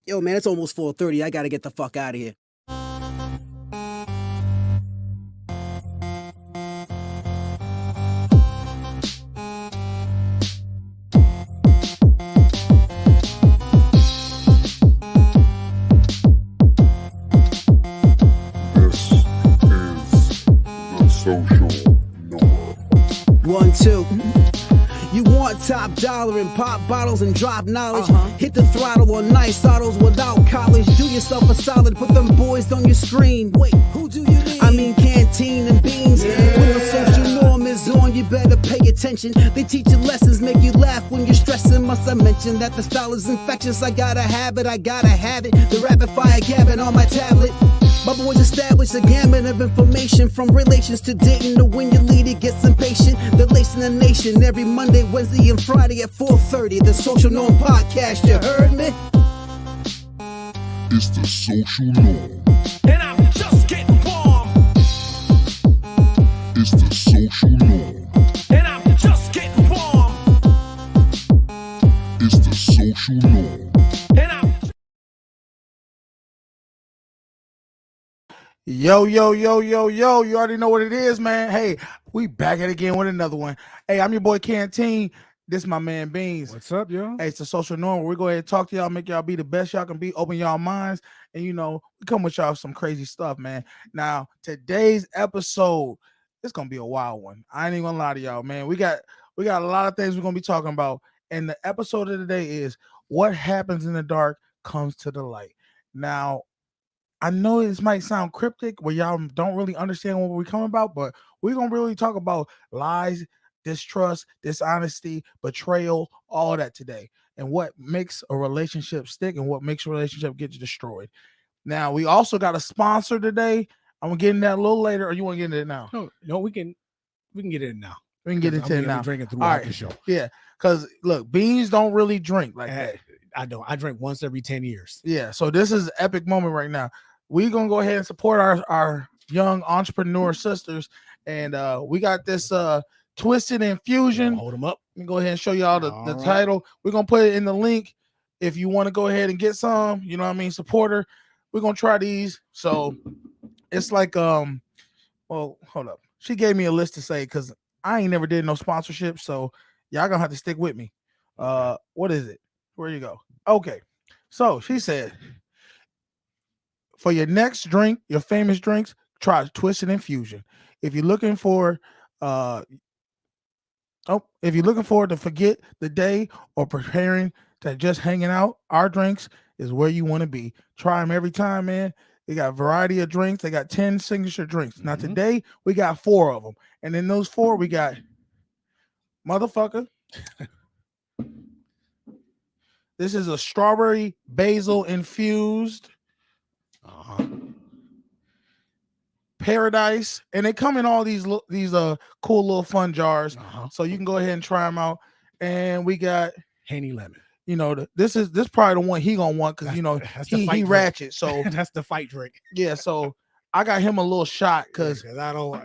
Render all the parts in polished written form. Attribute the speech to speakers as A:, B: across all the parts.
A: Yo, man, it's almost 4:30. I gotta get the fuck out of here.
B: This is the social norm.
A: 1, 2. You want top dollar and pop bottles and drop knowledge. Hit the throttle on nice autos without college. Do yourself a solid, put them boys on your screen. Wait, who do you mean? I mean canteen and beans. When the social norm is on, you better pay attention. They teach you lessons, make you laugh when you're stressing. Must I mention that the style is infectious? I gotta have it, I gotta have it. The rapid fire gabbing on my tablet. My boys established a gamut of information, from relations to dating to when your leader gets impatient. They're lacing the nation every Monday, Wednesday, and Friday at 4:30. The Social Norm Podcast, you heard me?
B: It's the social norm.
C: And I'm just getting warm.
B: It's the social norm.
C: And I'm just getting warm.
B: It's the social norm.
C: And I'm
D: Yo, you already know what it is, man. Hey, we back at it again with another one. Hey, I'm your boy Canteen. This is my man Beans.
E: What's up, yo?
D: Hey, it's the social norm. We go ahead and talk to y'all, make y'all be the best y'all can be, open y'all minds, and we come with y'all some crazy stuff, man. Now, today's episode, it's gonna be a wild one. I ain't even gonna lie to y'all, man. We got a lot of things we're gonna be talking about, and the episode of today is what happens in the dark comes to the light. Now, I know this might sound cryptic where y'all don't really understand what we're coming about, but we're going to really talk about lies, distrust, dishonesty, betrayal, all that today, and what makes a relationship stick and what makes a relationship get destroyed. Now, we also got a sponsor today. I'm going to get into that a little later, or you want to get into it now?
E: No, we can get in now.
D: We can get into it now.
E: Drinking
D: All
E: throughout
D: right.
E: the show.
D: Yeah, because look, Beans don't really drink like that.
E: I don't. I drink once every 10 years.
D: Yeah, so this is an epic moment right now. We're going to go ahead and support our young entrepreneur sisters. And we got this Twisted Infusion.
E: Hold them up.
D: Let me go ahead and show y'all the
E: All right.
D: title. We're going to put it in the link if you want to go ahead and get some, support her. We're going to try these. So it's like, well, hold up. She gave me a list to say because I ain't never did no sponsorship. So y'all going to have to stick with me. What is it? Where you go? Okay. So she said, for your next drink, your famous drinks, try Twisted Infusion. If you're looking for to forget the day or preparing to just hanging out, our drinks is where you want to be. Try them every time, man. They got a variety of drinks. They got 10 signature drinks. Now today we got 4 of them. And in those 4, we got motherfucker. This is a strawberry basil infused. Paradise, and they come in all these cool little fun jars, so you can go ahead and try them out. And we got
E: Henny Lemon.
D: This probably the one he gonna want because he ratchet. So
E: that's the fight drink.
D: Yeah, so I got him a little shot because
E: I don't,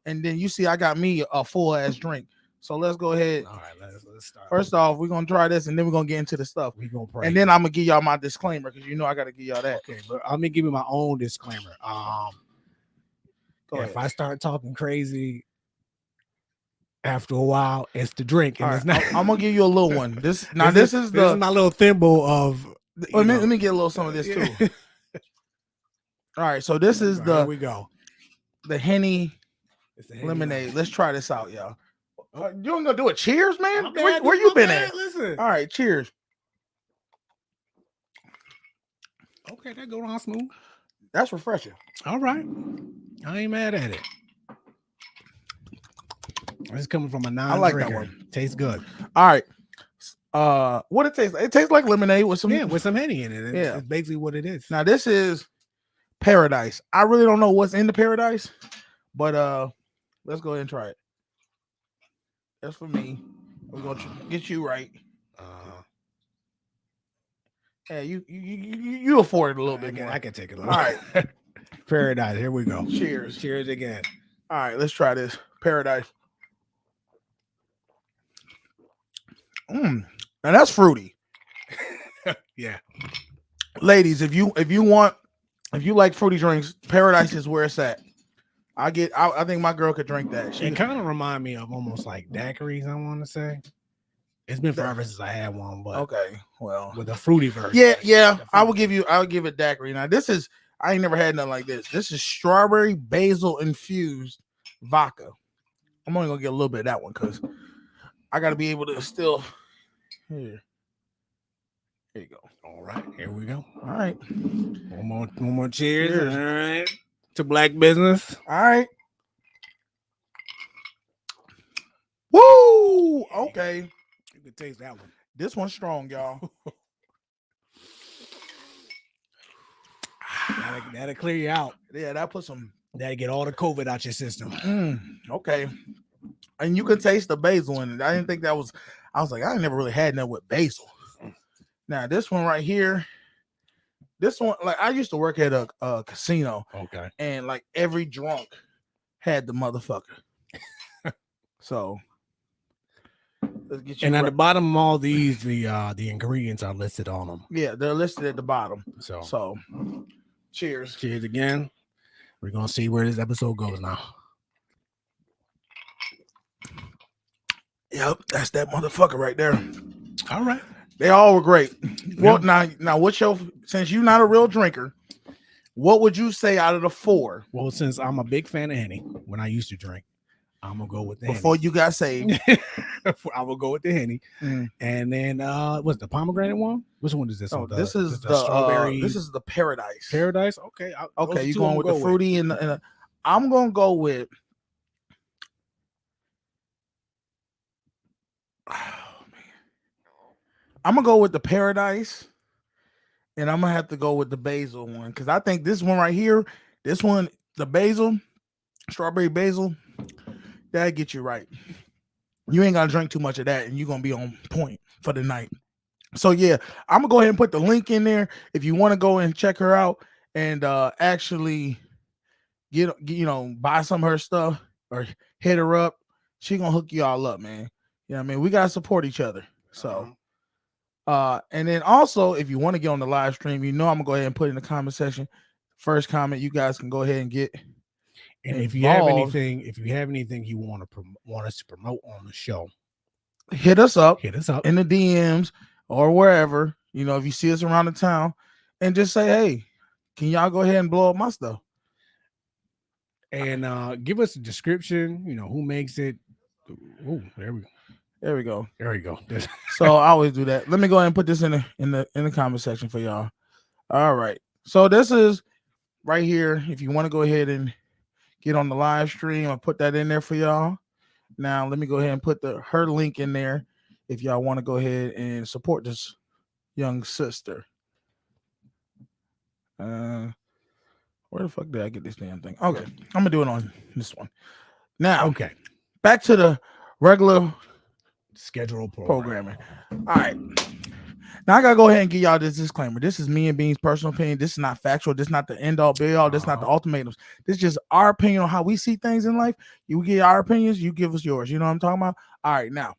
D: And then you see, I got me a full ass drink. So let's go ahead.
E: All right, let's start.
D: First off, we're gonna try this, and then we're gonna get into the stuff.
E: We're gonna pray.
D: And then I'm gonna give y'all my disclaimer because I gotta give y'all that.
E: Okay, but let me give you my own disclaimer. If I start talking crazy after a while, it's the drink. And it's not.
D: I'm gonna give you a little one. This is
E: my little thimble of.
D: Let me get a little some of this too. All right, so this is
E: Here we go.
D: The Henny lemonade. Let's try this out, y'all. You ain't gonna do a cheers, man? Where you been at?
E: Listen.
D: All right, cheers.
E: Okay, that go on smooth.
D: That's refreshing.
E: All right. I ain't mad at it. It's coming from a non-drinker.
D: I like that one.
E: Tastes good.
D: All right. What it tastes like? It tastes like lemonade with some
E: Henny in it.
D: Yeah.
E: It's basically what it is.
D: Now this is Paradise. I really don't know what's in the Paradise, but let's go ahead and try it. That's for me. We're gonna get you right. Hey, you afford it a little bit more.
E: I can take it.
D: All right.
E: Paradise. Here we go.
D: Cheers.
E: Cheers again.
D: All right, let's try this. Paradise. Now that's fruity.
E: Yeah.
D: ladies, if you like fruity drinks, Paradise is where it's at. I think my girl could drink that.
E: It kind of remind me of almost like daiquiris, I want to say. It's been forever since I had one, but
D: okay, well,
E: with a fruity version.
D: Yeah. I would give it daiquiri. Now this is, I ain't never had nothing like this. This is strawberry basil infused vodka. I'm only gonna get a little bit of that one because I gotta be able to still. Here you go.
E: All right, here we go.
D: All right,
E: one more cheers. All right, to black business.
D: All right. Woo! Okay.
E: You can taste that one.
D: This one's strong, y'all.
E: That'll clear you out.
D: Yeah, that put some.
E: That'll get all the COVID out your system.
D: Okay. And you can taste the basil in it. I didn't think that was. I was like, I never really had that with basil. Now this one right here. This one, like I used to work at a casino.
E: Okay.
D: And like every drunk had the motherfucker. So.
E: And at the bottom of all these, the ingredients are listed on them.
D: Yeah, they're listed at the bottom.
E: So
D: cheers.
E: Cheers again. We're gonna see where this episode goes now.
D: Yep, that's that motherfucker right there.
E: All right. They
D: all were great. Well, now what's your, since you're not a real drinker, what would you say out of the four?
E: Well, since I'm a big fan of Henny, when I used to drink, I'm gonna go with the
D: before
E: Henny.
D: You got saved.
E: I will go with the Henny, and then what's the pomegranate one? Which one is this?
D: Oh,
E: one?
D: This is the strawberry. This is the Paradise.
E: Paradise. Okay.
D: Okay, you going with the fruity and the, I'm gonna go with. Oh man, I'm gonna go with the Paradise, and I'm gonna have to go with the basil one because I think this one right here, this one, the basil, strawberry basil. That'll get you right. You ain't gotta drink too much of that, and you're gonna be on point for the night. So yeah, I'm gonna go ahead and put the link in there if you want to go and check her out and actually get buy some of her stuff or hit her up. She gonna hook you all up, man. You know what I mean? We gotta support each other. So and then also if you want to get on the live stream, I'm gonna go ahead and put in the comment section. First comment, you guys can go ahead and get.
E: And if you have anything, you want us to promote on the show,
D: hit us up
E: in
D: the DMs or wherever, if you see us around the town, and just say, hey, can y'all go ahead and blow up my stuff?
E: And give us a description, who makes it. Oh, there we go.
D: So I always do that. Let me go ahead and put this in the comment section for y'all. All right. So this is right here. If you want to go ahead and get on the live stream, I'll put that in there for y'all. Now, let me go ahead and put her link in there if y'all want to go ahead and support this young sister. Where the fuck did I get this damn thing? Okay, I'm going to do it on this one. Now,
E: okay,
D: back to the regular
E: schedule
D: programming. All right. Now I gotta go ahead and give y'all this disclaimer. This is me and Bean's personal opinion. This is not factual. This is not the end all be all. This is not the ultimatums. This is just our opinion on how we see things in life. You give our opinions, you give us yours. You know what I'm talking about? All right, now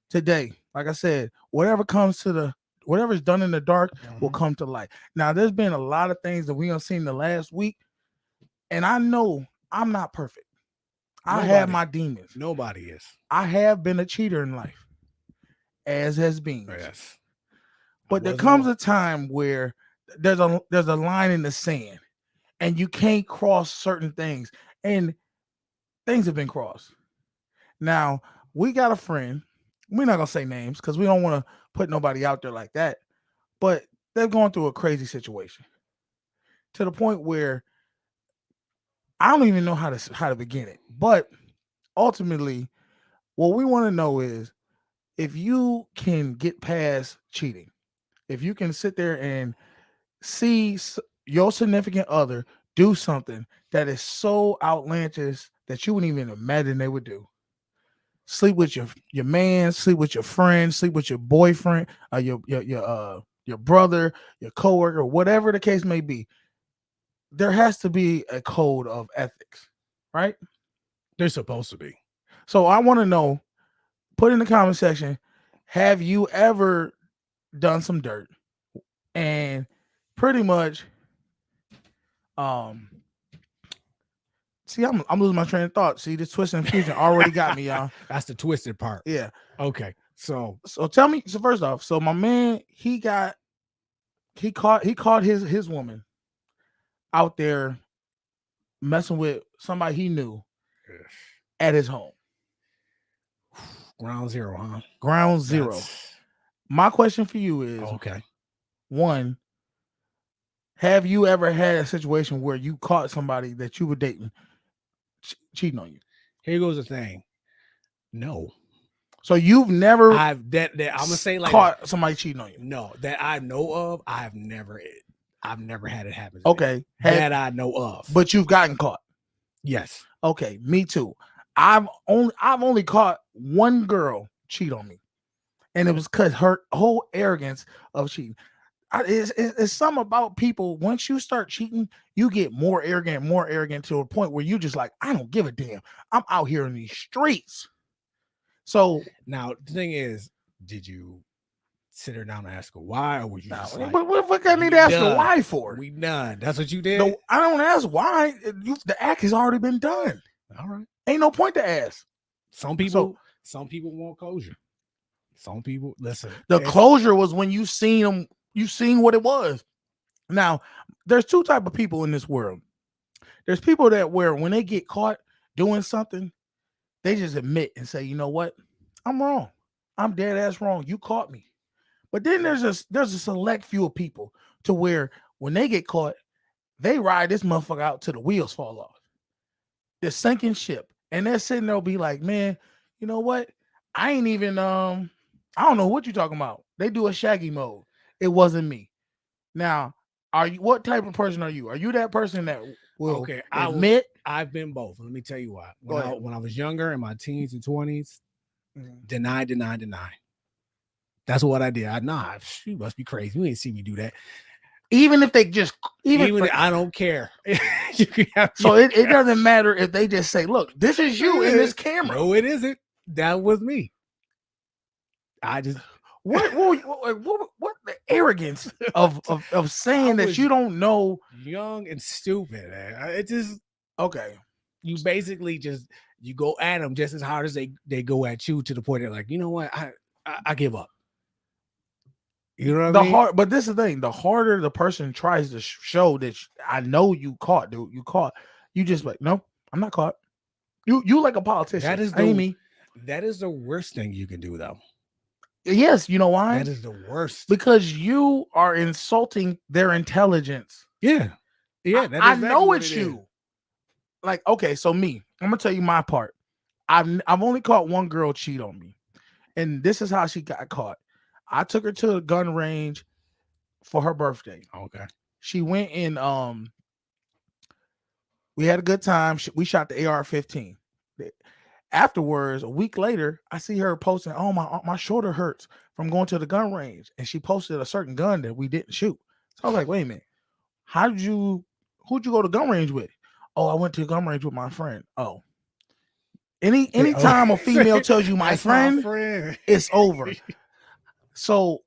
D: today, like I said, whatever's done in the dark will come to light. Now, there's been a lot of things that we have seen the last week, and I know I'm not perfect. I have my demons.
E: Nobody is.
D: I have been a cheater in life, as has been.
E: Yes.
D: But there comes a time where there's a line in the sand, and you can't cross certain things, and things have been crossed. Now, we got a friend. We're not gonna say names because we don't want to put nobody out there like that. But they're going through a crazy situation to the point where I don't even know how to begin it. But ultimately, what we want to know is if you can get past cheating, if you can sit there and see your significant other do something that is so outlandish that you wouldn't even imagine they would do. Sleep with your man, sleep with your friend, sleep with your boyfriend, your brother, your coworker, whatever the case may be. There has to be a code of ethics, right?
E: There's supposed to be.
D: So I want to know, put in the comment section, have you ever done some dirt and pretty much, see, I'm losing my train of thought. See, this twist and fusion already got me, y'all.
E: That's the twisted part.
D: Yeah.
E: Okay. So
D: tell me. So first off, so my man, he caught his woman out there messing with somebody he knew at his home.
E: ground zero, huh?
D: Ground zero. My question for you is,
E: Okay.
D: one, have you ever had a situation where you caught somebody that you were dating cheating on you?
E: Here goes the thing. No.
D: So you've never
E: I'm gonna say like
D: caught somebody cheating on you?
E: No, that I know of, I've never had it happen.
D: Okay.
E: That I know of.
D: But you've gotten caught.
E: Yes.
D: Okay, me too. I've only caught one girl cheat on me, and it was because her whole arrogance of cheating. It's something about people. Once you start cheating, you get more arrogant to a point where you just like, I don't give a damn. I'm out here in these streets. So
E: now the thing is, did you sit her down and ask her why, or would you just like,
D: what I need to ask her why for?
E: We done. That's what you did.
D: No, I don't ask why. The act has already been done.
E: All right.
D: Ain't no point to ask.
E: Some people want closure. Some people listen.
D: The closure was when you seen them. You seen what it was. Now, there's two type of people in this world. There's people that where when they get caught doing something, they just admit and say, you know what? I'm wrong. I'm dead ass wrong. You caught me. But then there's a select few of people to where when they get caught, they ride this motherfucker out till the wheels fall off. They're sinking ship. And they're sitting there be like, man, you know what? I ain't even I don't know what you're talking about. They do a shaggy mode. It wasn't me. Now, what type of person are you? Are you that person that will admit?
E: I've been both. Let me tell you why. When I was younger, in my teens and 20s, deny. That's what I did. You must be crazy. You ain't see me do that.
D: Even if they just
E: I don't care.
D: So it doesn't matter if they just say, look, this is you in this camera.
E: No, it isn't. That was me. I just
D: what the arrogance of saying that you don't know,
E: young and stupid, man. It just
D: okay.
E: You basically you go at them just as hard as they go at you, to the point they're like, you know what, I give up. You know what I mean?
D: But this is the thing. The harder the person tries to show that I know you caught, dude. You caught. You just like, no, I'm not caught. You like a politician.
E: That is
D: me.
E: That is the worst thing you can do, though.
D: Yes, you know why?
E: That is the worst.
D: Because you are insulting their intelligence.
E: Yeah. Yeah.
D: I know it's you. Like, okay, so me, I'm gonna tell you my part. I've only caught one girl cheat on me, and this is how she got caught. I took her to a gun range for her birthday.
E: Okay.
D: She went in. We had a good time. We shot the AR-15. Afterwards, a week later, I see her posting, "Oh, my shoulder hurts from going to the gun range," and she posted a certain gun that we didn't shoot. So I was like, "Wait a minute, who'd you go to gun range with?" "Oh, I went to the gun range with my friend." Oh, anytime a female tells you my friend, it's over. So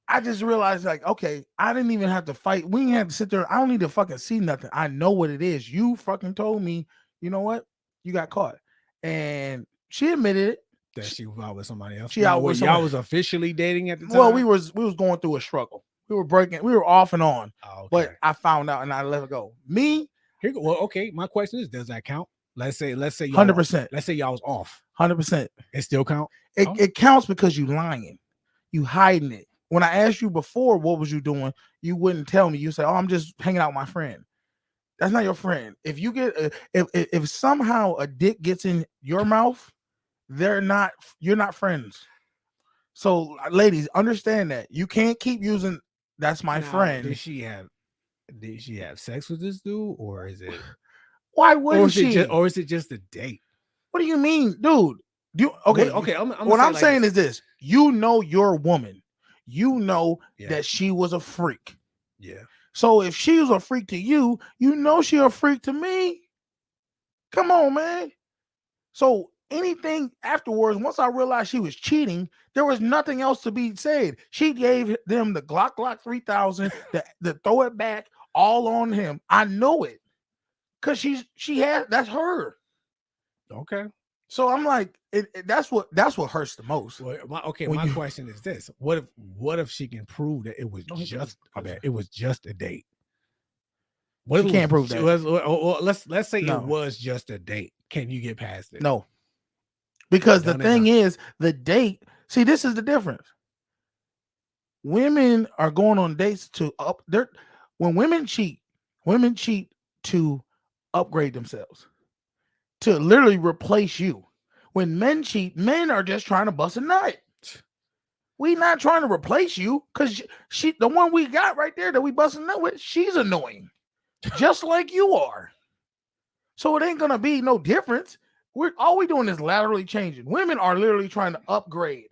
D: I just realized, like, okay, I didn't even have to fight. We didn't have to sit there. I don't need to fucking see nothing. I know what it is. You fucking told me, you know what? You got caught. And she admitted it.
E: That she was out with somebody else.
D: She out with somebody.
E: Y'all was officially dating at the time?
D: Well, we was going through a struggle. We were off and on.
E: Oh, okay.
D: But I found out and I let it go. Me?
E: Well, okay. My question is, does that count? Let's say
D: 100%.
E: Let's say y'all was off.
D: 100%.
E: It still count?
D: It counts because you lying. You hiding it. When I asked you before, what was you doing? You wouldn't tell me. You say, "Oh, I'm just hanging out with my friend." That's not your friend. If you get if somehow a dick gets in your mouth, you're not friends. So, ladies, understand that. You can't keep using "that's my friend."
E: Did she have sex with this dude, or is it?
D: Why wouldn't she?
E: Or is it just a date?
D: What do you mean, dude? Okay. What I'm saying is this: you know your woman. You know that she was a freak.
E: Yeah.
D: So if she was a freak to you, you know she a freak to me. Come on, man. So anything afterwards, once I realized she was cheating, there was nothing else to be said. She gave them the Glock 3000, the throw it back, all on him. I know it, because she had, that's her.
E: Okay.
D: So I'm like, that's what hurts the most.
E: Well, my
D: When you-
E: question is this: what if she can prove that it was it was just a date? What
D: She
E: if
D: can't prove that.
E: Let's say
D: No.
E: it was just a date. Can you get past it?
D: No, because the
E: Done it
D: thing
E: now.
D: is, the date. See, this is the difference. Women are going on dates to up. When women cheat to upgrade themselves, to literally replace you. When men cheat, men are just trying to bust a nut. We not trying to replace you, because she, the one we got right there that we busting a nut with, she's annoying, just like you are. So it ain't gonna be no difference. All we doing is laterally changing. Women are literally trying to upgrade.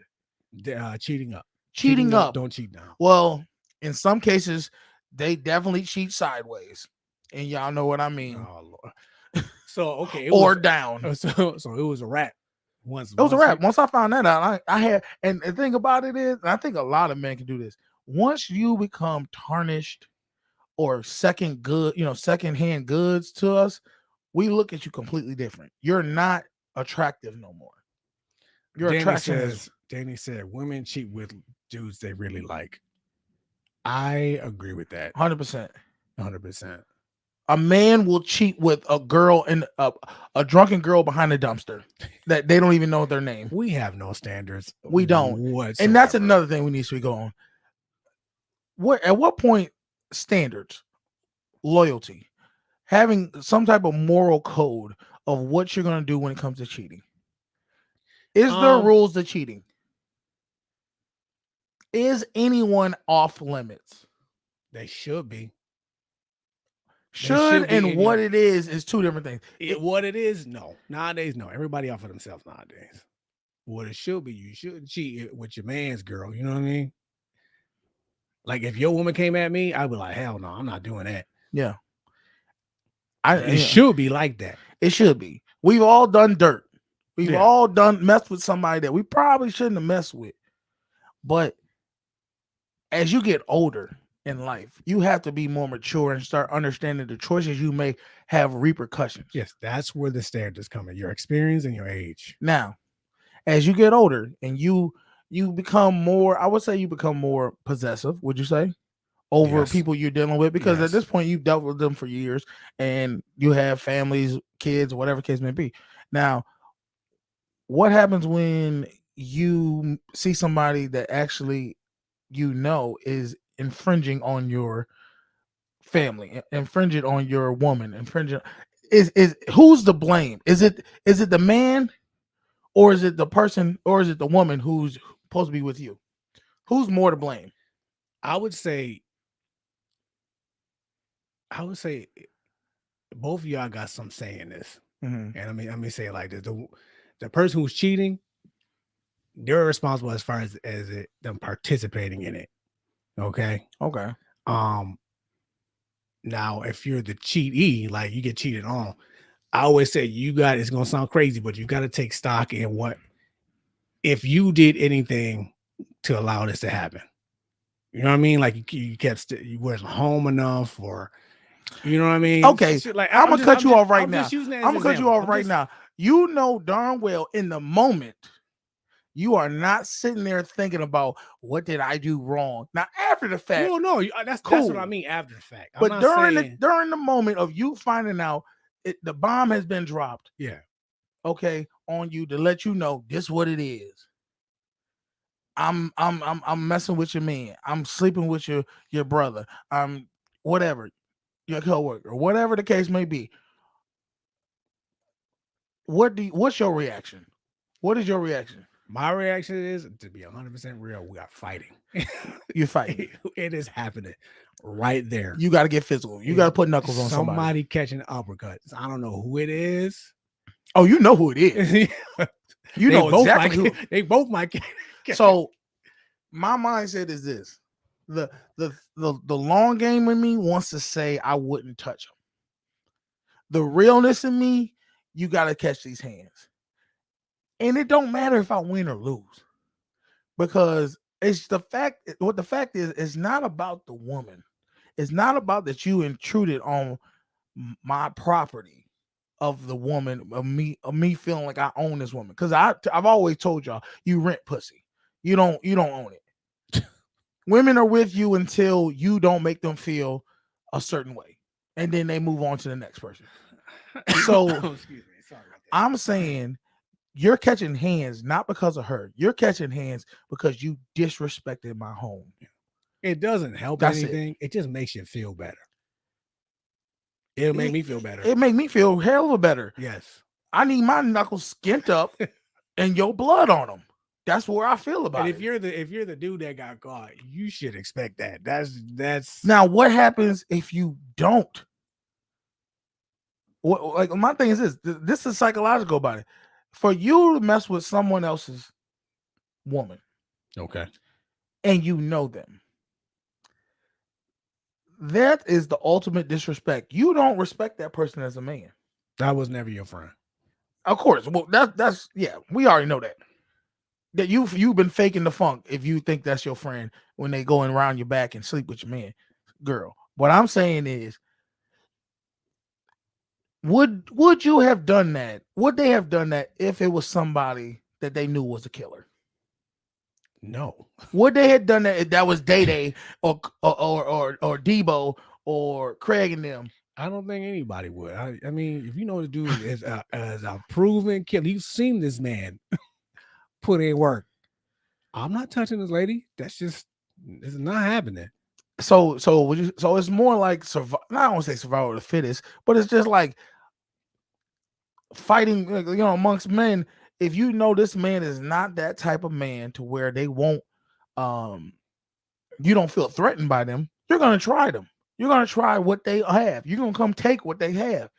E: Cheating up.
D: Cheating up.
E: Don't cheat down.
D: Well, in some cases, they definitely cheat sideways, and y'all know what I mean.
E: Oh Lord. So okay,
D: Or down.
E: So it was a wrap. Once
D: It was a wrap. Once I found that out, I had, and the thing about it is, and I think a lot of men can do this. Once you become tarnished or second hand goods to us, we look at you completely different. You're not attractive no more. Your attraction is.
E: Danny said women cheat with dudes they really like. I agree with that.
D: 100%.
E: 100%.
D: A man will cheat with a girl and a drunken girl behind a dumpster that they don't even know their name.
E: We have no standards.
D: We don't.
E: Whatsoever.
D: And that's another thing we need to go on. At what point standards, loyalty, having some type of moral code of what you're going to do when it comes to cheating? Is there rules to cheating? Is anyone off limits?
E: They should be.
D: Should and what it is two different things.
E: What it is, no. Nowadays, no. Everybody off of themselves nowadays. What it should be, you shouldn't cheat with your man's girl. You know what I mean? Like if your woman came at me, I'd be like, hell no, I'm not doing that.
D: Yeah.
E: It should be like that.
D: It should be. We've all done dirt. We've all messed with somebody that we probably shouldn't have messed with. But as you get older in life, you have to be more mature and start understanding the choices you make have repercussions.
E: Yes, that's where the standards come in. Your experience and your age.
D: Now, as you get older and you become more, I would say you become more possessive, would you say? Over people you're dealing with, because at this point you've dealt with them for years and you have families, kids, whatever case may be. Now, what happens when you see somebody that actually is infringing on your family, infringing on your woman, infringing? Is who's to blame? Is it the man, or is it the person, or is it the woman who's supposed to be with you? Who's more to blame?
E: I would say both of y'all got some say in this.
D: Mm-hmm.
E: And let me say it like this: the person who's cheating, they're responsible as far as them participating in it. Okay. Now, if you're the cheatee, like you get cheated on, I always say it's gonna sound crazy, but you got to take stock in what if you did anything to allow this to happen. You know what I mean? Like you weren't home enough, or you know what I mean?
D: Okay,
E: like
D: I'm gonna cut you off right now.
E: I'm gonna cut you off
D: right now. You know darn well in the moment you are not sitting there thinking about what did I do wrong. Now after the fact,
E: no, that's what I mean after the fact.
D: But during the moment of you finding out the bomb has been dropped, okay, on you to let you know this what it is. I'm messing with your man. I'm sleeping with your brother. Whatever, your coworker, whatever the case may be. What's your reaction? What is your reaction?
E: My reaction is, to be 100% real, we are fighting.
D: You're fighting.
E: It is happening right there.
D: You got to get physical. You got to put knuckles on somebody.
E: Somebody catching uppercuts. I don't know who it is.
D: Oh, you know who it is. You know exactly who.
E: They both might.
D: So my mindset is this: the long game in me wants to say I wouldn't touch him. The realness in me, you got to catch these hands. And it don't matter if I win or lose, because it's the fact. What the fact is, it's not about the woman. It's not about that you intruded on my property of the woman, of me feeling like I own this woman. Because I've always told y'all, you rent pussy. You don't own it. Women are with you until you don't make them feel a certain way, and then they move on to the next person. So
E: Excuse me. Sorry about that.
D: I'm saying you're catching hands not because of her. You're catching hands because you disrespected my home.
E: It doesn't help
D: That's it.
E: anything. It just makes you feel better. It'll make me feel better.
D: It made me feel hell of better.
E: Yes.
D: I need my knuckles skint up and your blood on them. That's where I feel about
E: And
D: it.
E: if you're the dude that got caught, you should expect that. That's
D: Now, what happens if you don't? What, like, my thing is this. This is psychological about it. For you to mess with someone else's woman
E: okay.
D: and you know them, that is the ultimate disrespect. You don't respect that person as a man.
E: That was never your friend.
D: Of course. Well, that's yeah, we already know that. That you've been faking the funk if you think that's your friend when they going around your back and sleep with your man, girl. What I'm saying is, would you have done that? Would they have done that if it was somebody that they knew was a killer?
E: No.
D: Would they have done that if that was Day Day or Debo or Craig and them?
E: I don't think anybody would. I mean, if you know the dude is a proven killer, you've seen this man put in work. I'm not touching this lady. It's not happening.
D: So it's more like I don't want to say survival of the fittest, but it's just like fighting, amongst men. If you know this man is not that type of man to where they won't, you don't feel threatened by them, you're gonna try them. You're gonna try what they have. You're gonna come take what they have.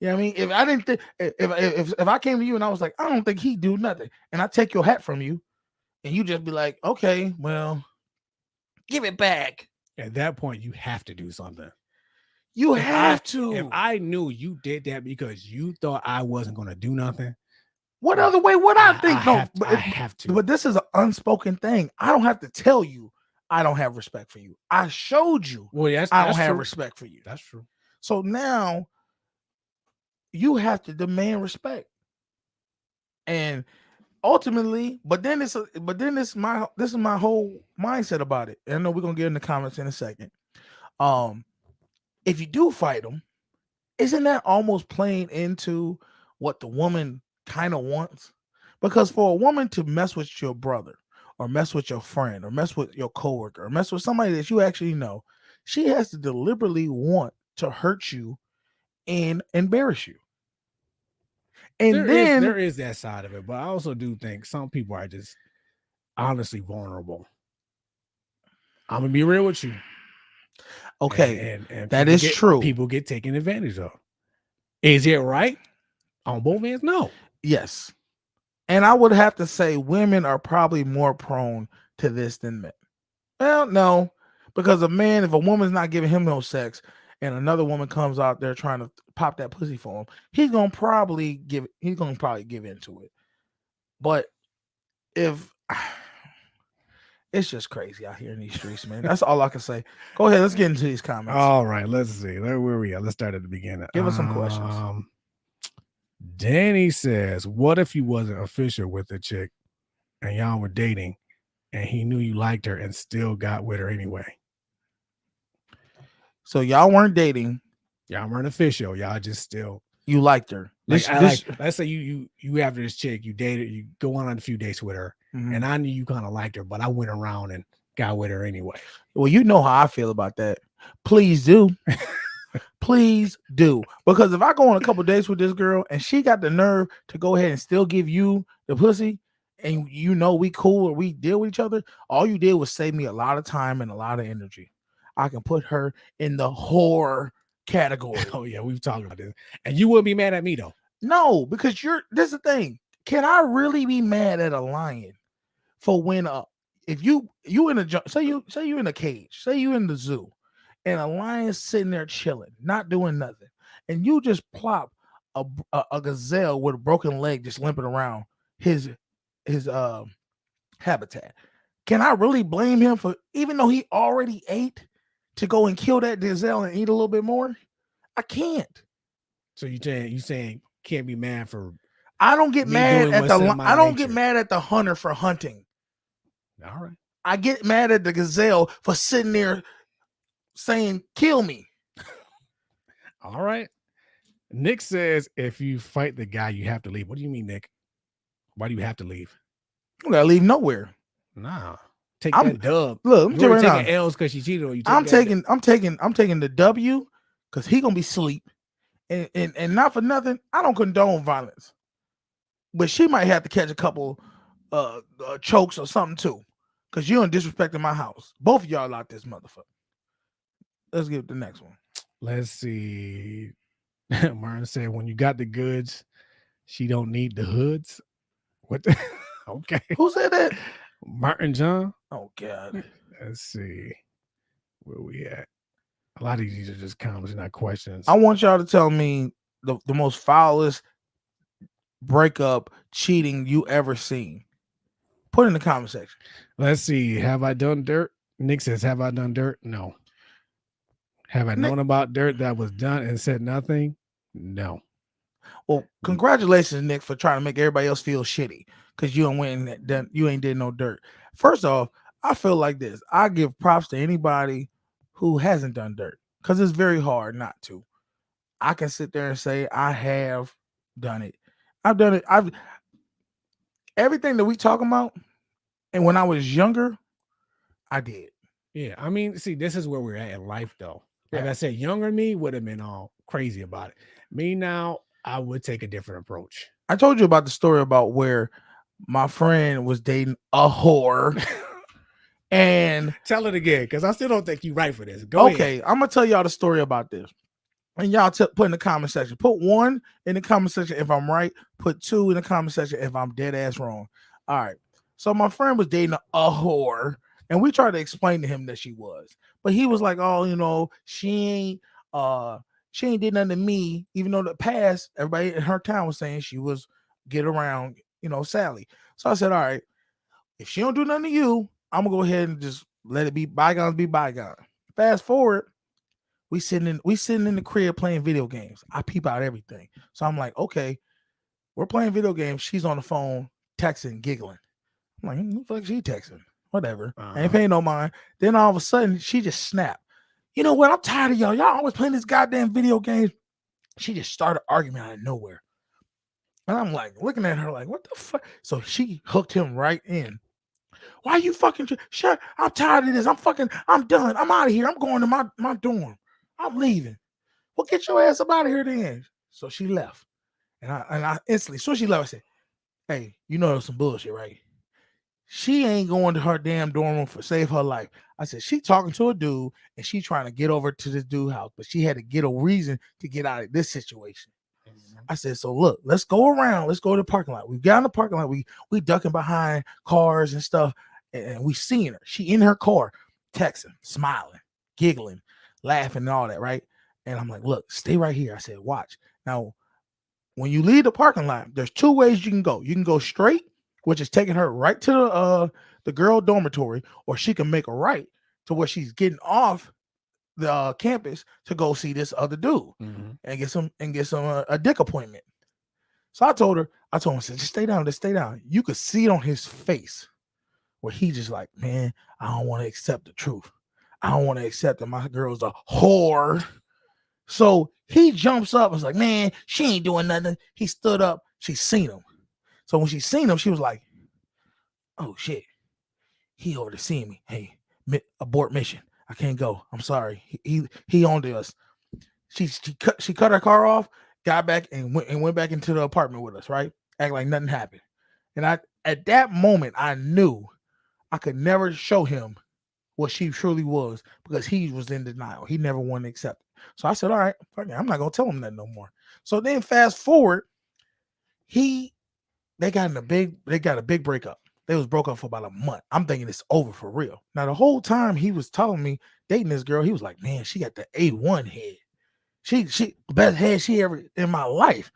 D: You know what I mean? If I didn't think, if I came to you and I was like, I don't think he'd do nothing, and I take your hat from you, and you just be like, okay, well, give it back.
E: At that point, you have to do something.
D: You have to.
E: If I knew you did that because you thought I wasn't going to do nothing,
D: what other way would I think?
E: I have to.
D: But this is an unspoken thing. I don't have to tell you I don't have respect for you. I showed you.
E: Well, yes,
D: I don't have respect for you.
E: That's true.
D: So now you have to demand respect. And ultimately, this is my whole mindset about it. And I know we're gonna get in the comments in a second. If you do fight them, isn't that almost playing into what the woman kind of wants? Because for a woman to mess with your brother or mess with your friend or mess with your coworker or mess with somebody that you actually know, she has to deliberately want to hurt you and embarrass you. And
E: there is that side of it, but I also do think some people are just honestly vulnerable. I'm gonna be real with you.
D: Okay,
E: and
D: that is true.
E: People get taken advantage of. Is it right on both ends? No.
D: Yes. And I would have to say women are probably more prone to this than men. Well, no, because if a woman's not giving him no sex and another woman comes out there trying to pop that pussy for him, he's gonna probably give into it. But if it's just crazy out here in these streets, man. That's all I can say. Go ahead, let's get into these comments.
E: All right, let's see. Where we at? Let's start at the beginning.
D: Give us some questions.
E: Danny says, what if you wasn't official with a chick and y'all were dating and he knew you liked her and still got with her anyway?
D: So y'all weren't dating.
E: Y'all weren't official. Y'all just still.
D: You liked her.
E: Let's say you after this chick, you dated, you go on a few dates with her, and I knew you kind of liked her, but I went around and got with her anyway.
D: Well, you know how I feel about that. Please do. Please do. Because if I go on a couple dates with this girl and she got the nerve to go ahead and still give you the pussy, and we cool or we deal with each other, all you did was save me a lot of time and a lot of energy. I can put her in the whore category.
E: Oh yeah, we've talked about this. And you wouldn't be mad at me though.
D: No, because this is the thing. Can I really be mad at a lion for when if you in a say you in a cage, say you in the zoo, and a lion's sitting there chilling, not doing nothing, and you just plop a gazelle with a broken leg just limping around his habitat. Can I really blame him for, even though he already ate, to go and kill that gazelle and eat a little bit more? I can't.
E: So you saying can't be mad for
D: I don't get
E: me
D: mad
E: doing
D: at
E: what's
D: the
E: in my
D: I don't get
E: nature.
D: mad at the hunter for hunting.
E: All right.
D: I get mad at the gazelle for sitting there saying, kill me.
E: All right. Nick says if you fight the guy, you have to leave. What do you mean, Nick? Why do you have to leave?
D: You gotta leave nowhere.
E: Nah. Take
D: I'm-
E: that dub.
D: Look, I'm
E: You already
D: right
E: taking
D: now.
E: L's because she cheated on you.
D: I'm taking the W because he gonna be asleep. And not for nothing, I don't condone violence. But she might have to catch a couple chokes or something too. Because you're disrespecting my house. Both of y'all out this motherfucker. Let's get the next one.
E: Let's see. Martin said, when you got the goods, she don't need the hoods. What the? Okay.
D: Who said that?
E: Martin John.
D: Oh God.
E: Let's see. Where we at? A lot of these are just comments, not questions.
D: I want y'all to tell me the most foulest breakup cheating you ever seen. Put it in the comment section.
E: Let's see. Have I done dirt? Nick says, have I done dirt? No. Have I known about dirt that was done and said nothing? No.
D: Well, congratulations, Nick, for trying to make everybody else feel shitty because you ain't did no dirt. First off, I feel like this. I give props to anybody who hasn't done dirt because it's very hard not to. I can sit there and say I have done it. I've done it. Everything that we talking about, and when I was younger, I did.
E: Yeah, I mean, see, this is where we're at in life, though. Like
D: Yeah.
E: I said, younger me would have been all crazy about it. Me now, I would take a different approach.
D: I told you about the story about where my friend was dating a whore. And
E: tell it again, because I still don't think you're right for this. Go ahead.
D: I'm gonna tell y'all the story about this. And y'all put in the comment section. Put 1 in the comment section if I'm right. Put 2 in the comment section if I'm dead ass wrong. All right. So my friend was dating a whore, and we tried to explain to him that she was, but he was like, "Oh, she ain't did nothing to me." Even though the past, everybody in her town was saying she was get around, Sally. So I said, "All right, if she don't do nothing to you, I'm gonna go ahead and just let it be bygones be bygones." Fast forward. We sitting in the crib playing video games. I peep out everything. So I'm like, okay, we're playing video games. She's on the phone, texting, giggling. I'm like, who the fuck she texting? Whatever. I ain't paying no mind. Then all of a sudden, she just snapped. You know what? I'm tired of y'all. Y'all always playing this goddamn video games. She just started arguing out of nowhere. And I'm like, looking at her like, what the fuck? So she hooked him right in. Why you fucking shut? I'm tired of this. I'm done. I'm out of here. I'm going to my dorm. I'm leaving. Well, get your ass up out of here then. So she left. And I instantly, so she left, I said, hey, there's some bullshit, right? She ain't going to her damn dorm room for save her life. I said, she talking to a dude and she trying to get over to this dude's house, but she had to get a reason to get out of this situation. I said, so look, let's go around. Let's go to the parking lot. We got in the parking lot. We ducking behind cars and stuff. And we seen her. She in her car, texting, smiling, giggling, laughing and all that, right? And I'm like, look, stay right here. I said, watch. Now, when you leave the parking lot, there's 2 ways you can go. You can go straight, which is taking her right to the girl dormitory, or she can make a right to where she's getting off the campus to go see this other dude and get some a dick appointment. So I told him, I said, just stay down, You could see it on his face where he just like, man, I don't want to accept the truth. I don't want to accept that my girl's a whore. So he jumps up and was like, man, she ain't doing nothing. He stood up. She seen him. So when she seen him, she was like, oh shit, he over there seeing me. Hey, abort mission. I can't go. I'm sorry. He on to us. She cut her car off, got back and went back into the apartment with us, right? Act like nothing happened. And at that moment, I knew I could never show him what she truly was because he was in denial. He never wanted to accept it. So I said, all right, fuck it, I'm not gonna tell him that no more. So then fast forward, they got a big breakup. They was broke up for about a month. I'm thinking it's over for real. Now the whole time he was telling me dating this girl, he was like, man, she got the A1 head. She best head she ever in my life.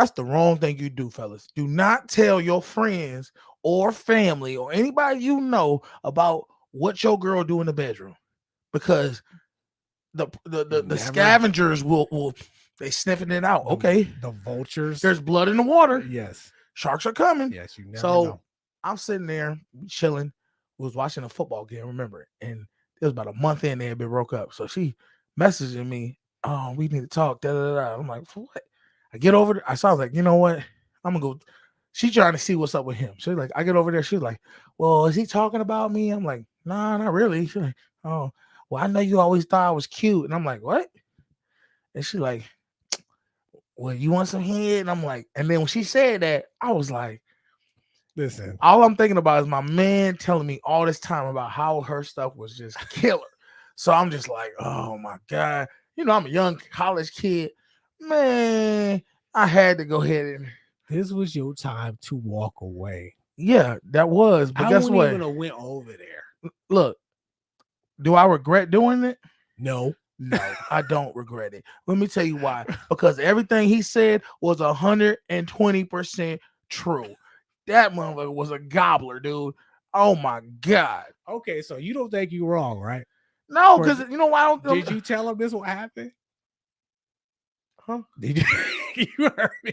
D: That's the wrong thing you do, fellas. Do not tell your friends or family or anybody you know about what your girl do in the bedroom, because the
E: Never.
D: scavengers will they sniffing it out. Okay,
E: The vultures.
D: there's blood in the water.
E: Yes.
D: Sharks are coming.
E: Yes, you never
D: So
E: know.
D: I'm sitting there chilling. Was watching a football game, remember it, and it was about a month in they had been broke up. So she messaging me, "Oh, we need to talk." Da, da, da. I'm like, "For what?" I get over there. I was like, you know what? I'm gonna go. She trying to see what's up with him. She's like, I get over there. She's like, well, is he talking about me? I'm like, nah, not really. She's like, oh, well, I know you always thought I was cute, and I'm like, what? And she's like, well, you want some head? And I'm like, and then when she said that, I was like,
E: Listen,
D: all I'm thinking about is my man telling me all this time about how her stuff was just killer. So I'm just like, oh my God. You know, I'm a young college kid. Man, I had to go ahead and
E: this was your time to walk away.
D: yeah, that was. But
E: I
D: guess
E: wouldn't
D: what?
E: even have went over there.
D: Look, do I regret doing it?
E: No.
D: No, I don't regret it. Let me tell you why. Because everything he said was 120% true. That motherfucker was a gobbler, dude. Oh my God.
E: Okay, so you don't think you're wrong, right?
D: No,
E: For-
D: because you know why I don't.
E: Did you tell him this will happen?
D: Huh?
E: Did you? You heard me.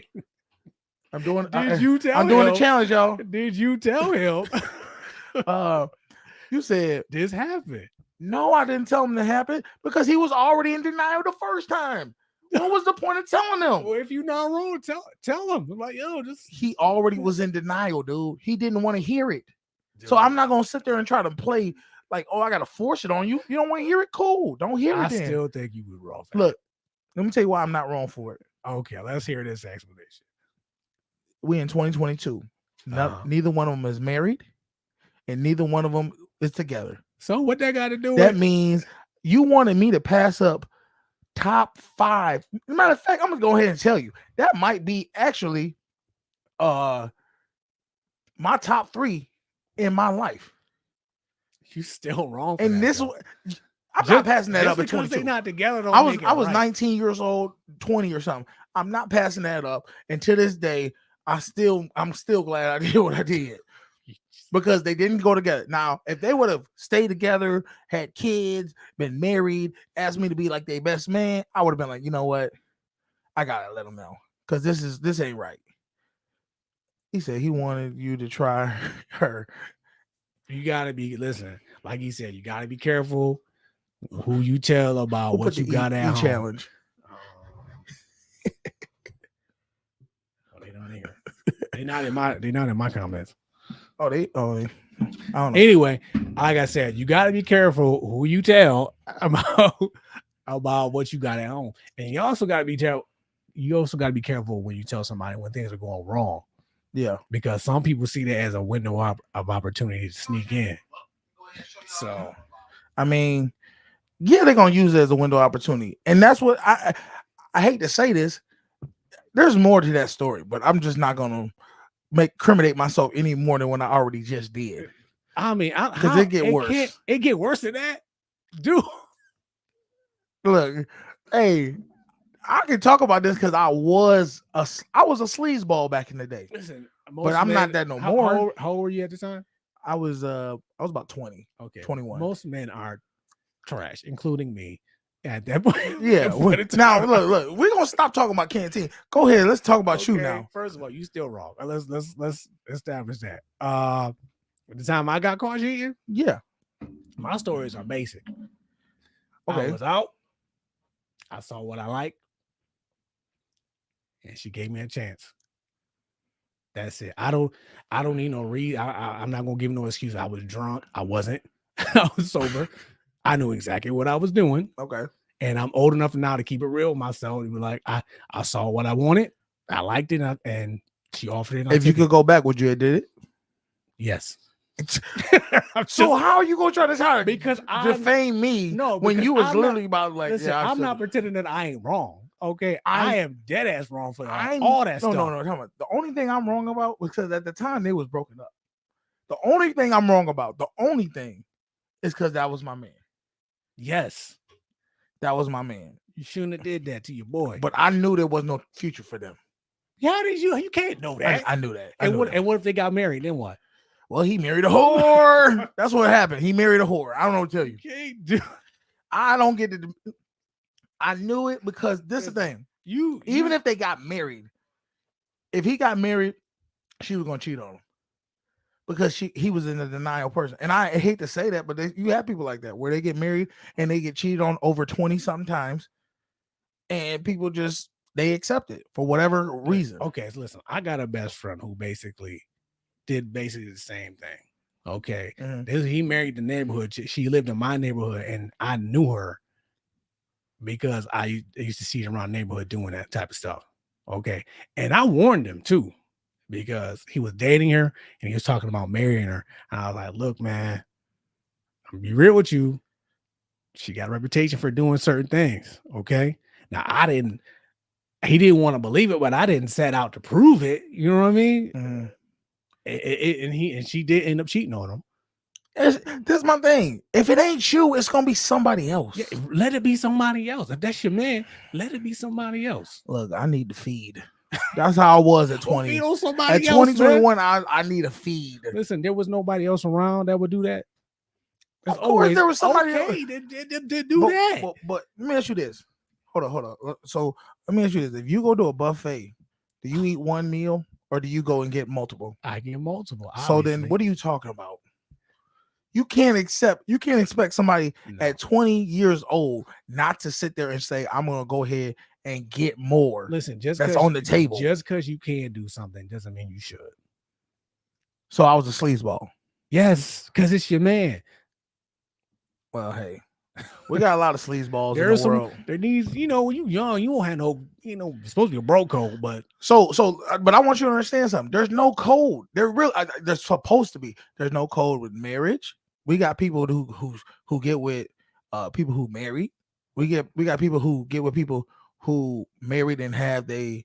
D: I'm doing.
E: Did you tell
D: I'm
E: him?
D: doing the challenge, y'all.
E: Did you tell him
D: You said
E: this happened?
D: no. I didn't tell him to happen because he was already in denial the first time. What was the point of telling him?
E: Well, if you're not wrong, tell him. I'm like, yo, just
D: He already was in denial, dude. He didn't want to hear it.
E: Dude,
D: So I'm not gonna sit there and try to play like, oh, I gotta force it on you. You don't want to hear it? Cool. Don't hear it.
E: I
D: then.
E: still think you were wrong. fam.
D: Look, let me tell you why I'm not wrong for it.
E: Okay, let's hear this explanation.
D: We in 2022.
E: Uh-huh.
D: Neither one of them is married, and neither one of them is together.
E: So what that got to do
D: That
E: with?
D: means you wanted me to pass up top 5. Matter of fact, I'm gonna go ahead and tell you that might be actually my top 3 in my life.
E: You still wrong. For
D: And
E: that,
D: this,
E: though.
D: I'm not passing that
E: Just
D: up at
E: because
D: 22.
E: they not together. Don't
D: I was
E: make it
D: I was
E: right.
D: 19 years old, 20 or something. I'm not passing that up. And to this day, I'm still glad I did what I did. Because they didn't go together. Now, if they would have stayed together, had kids, been married, asked me to be like their best man, I would have been like, you know what? I gotta let them know. Because this ain't right. He said he wanted you to try her.
E: You gotta listen. Like he said, you gotta be careful who you tell about
D: Who
E: what
D: put
E: you
D: the
E: got at home.
D: challenge?
E: Oh, they not here. They're not in my comments.
D: I don't know.
E: Anyway, like I said, you got to be careful who you tell about what you got at home, and you also got to be careful when you tell somebody when things are going wrong.
D: Yeah,
E: because some people see that as a window of opportunity to sneak in. So,
D: I mean, yeah, they're gonna use it as a window of opportunity, and that's what I hate to say this. There's more to that story, but I'm just not gonna criminate myself any more than what I already just did.
E: I mean,
D: because it get worse.
E: It get worse than that, dude.
D: Look, hey, I can talk about this because I was a sleazeball back in the day.
E: Listen,
D: but I'm not that no more.
E: How old were you at the time?
D: I was about 20.
E: Okay,
D: 21.
E: Most men are trash, including me. At that point,
D: yeah. Now look, we're gonna stop talking about canteen. Go ahead, let's talk about you now.
E: First of all, you still wrong. Let's establish that. The time I got caught cheating,
D: yeah,
E: my stories are basic.
D: Okay,
E: I was out. I saw what I liked, and she gave me a chance. That's it. I don't need no reason. I'm not gonna give no excuse. I was drunk. I wasn't. I was sober. I knew exactly what I was doing.
D: Okay.
E: And I'm old enough now to keep it real with myself. And be like, I saw what I wanted. I liked it. And she offered it.
D: If you could go back, would you have did it?
E: Yes.
D: So how are you gonna try this hard?
E: Because
D: defame me when you was literally about like,
E: listen,
D: yeah,
E: I'm not pretending that I ain't wrong. Okay. I am dead ass wrong for that.
D: All
E: that
D: stuff.
E: No.
D: The only thing I'm wrong about was because at the time they was broken up. The only thing I'm wrong about, is because that was my man.
E: Yes.
D: That was my man.
E: You shouldn't have did that to your boy.
D: But I knew there was no future for them.
E: How did you? You can't know that.
D: I knew that. I
E: and
D: knew
E: what?
D: that.
E: And what if they got married? Then what?
D: Well, he married a whore. That's what happened. He married a whore. I don't know what to tell you.
E: Can't do.
D: I don't get it. I knew it because this is the thing. Even if they got married, if he got married, she was gonna cheat on him because he was in a denial person. And I hate to say that, but you have people like that where they get married and they get cheated on over 20 something times, and people just they accept it for whatever reason.
E: Okay, so listen, I got a best friend who basically did the same thing. Okay, he married the neighborhood. She lived in my neighborhood, and I knew her because I used to see her around the neighborhood doing that type of stuff. Okay, and I warned him too because he was dating her and he was talking about marrying her. And I was like, "Look, man, I'm gonna be real with you. She got a reputation for doing certain things. Okay, now he didn't want to believe it, but I didn't set out to prove it. You know what I mean?" And she did end up cheating on him.
D: This is my thing. If it ain't you, it's gonna be somebody else.
E: Yeah, let it be somebody else. If that's your man, let it be somebody else.
D: Look, I need to feed. That's how I was at 20.
E: Feed on somebody
D: at
E: else,
D: 2021,
E: man.
D: I need a feed.
E: Listen, there was nobody else around that would do that.
D: Of course, there was somebody else
E: that do that.
D: But let me ask you this. Hold on. So let me ask you this: if you go to a buffet, do you eat one meal or do you go and get multiple?
E: I get multiple. Obviously.
D: So then, what are you talking about? You can't expect somebody at 20 years old not to sit there and say, "I'm gonna go ahead and get more."
E: Listen,
D: that's on the table.
E: Just because you can do something doesn't mean you should.
D: So I was a sleazeball.
E: Yes, because it's your man.
D: Well, hey, we got a lot of sleazeballs in the world.
E: There needs, when you young, you won't have no, you're supposed to be a bro code, but
D: but I want you to understand something. There's no code. There's supposed to be. There's no code with marriage. We got people who get with people who married. We got people who get with people who married and have they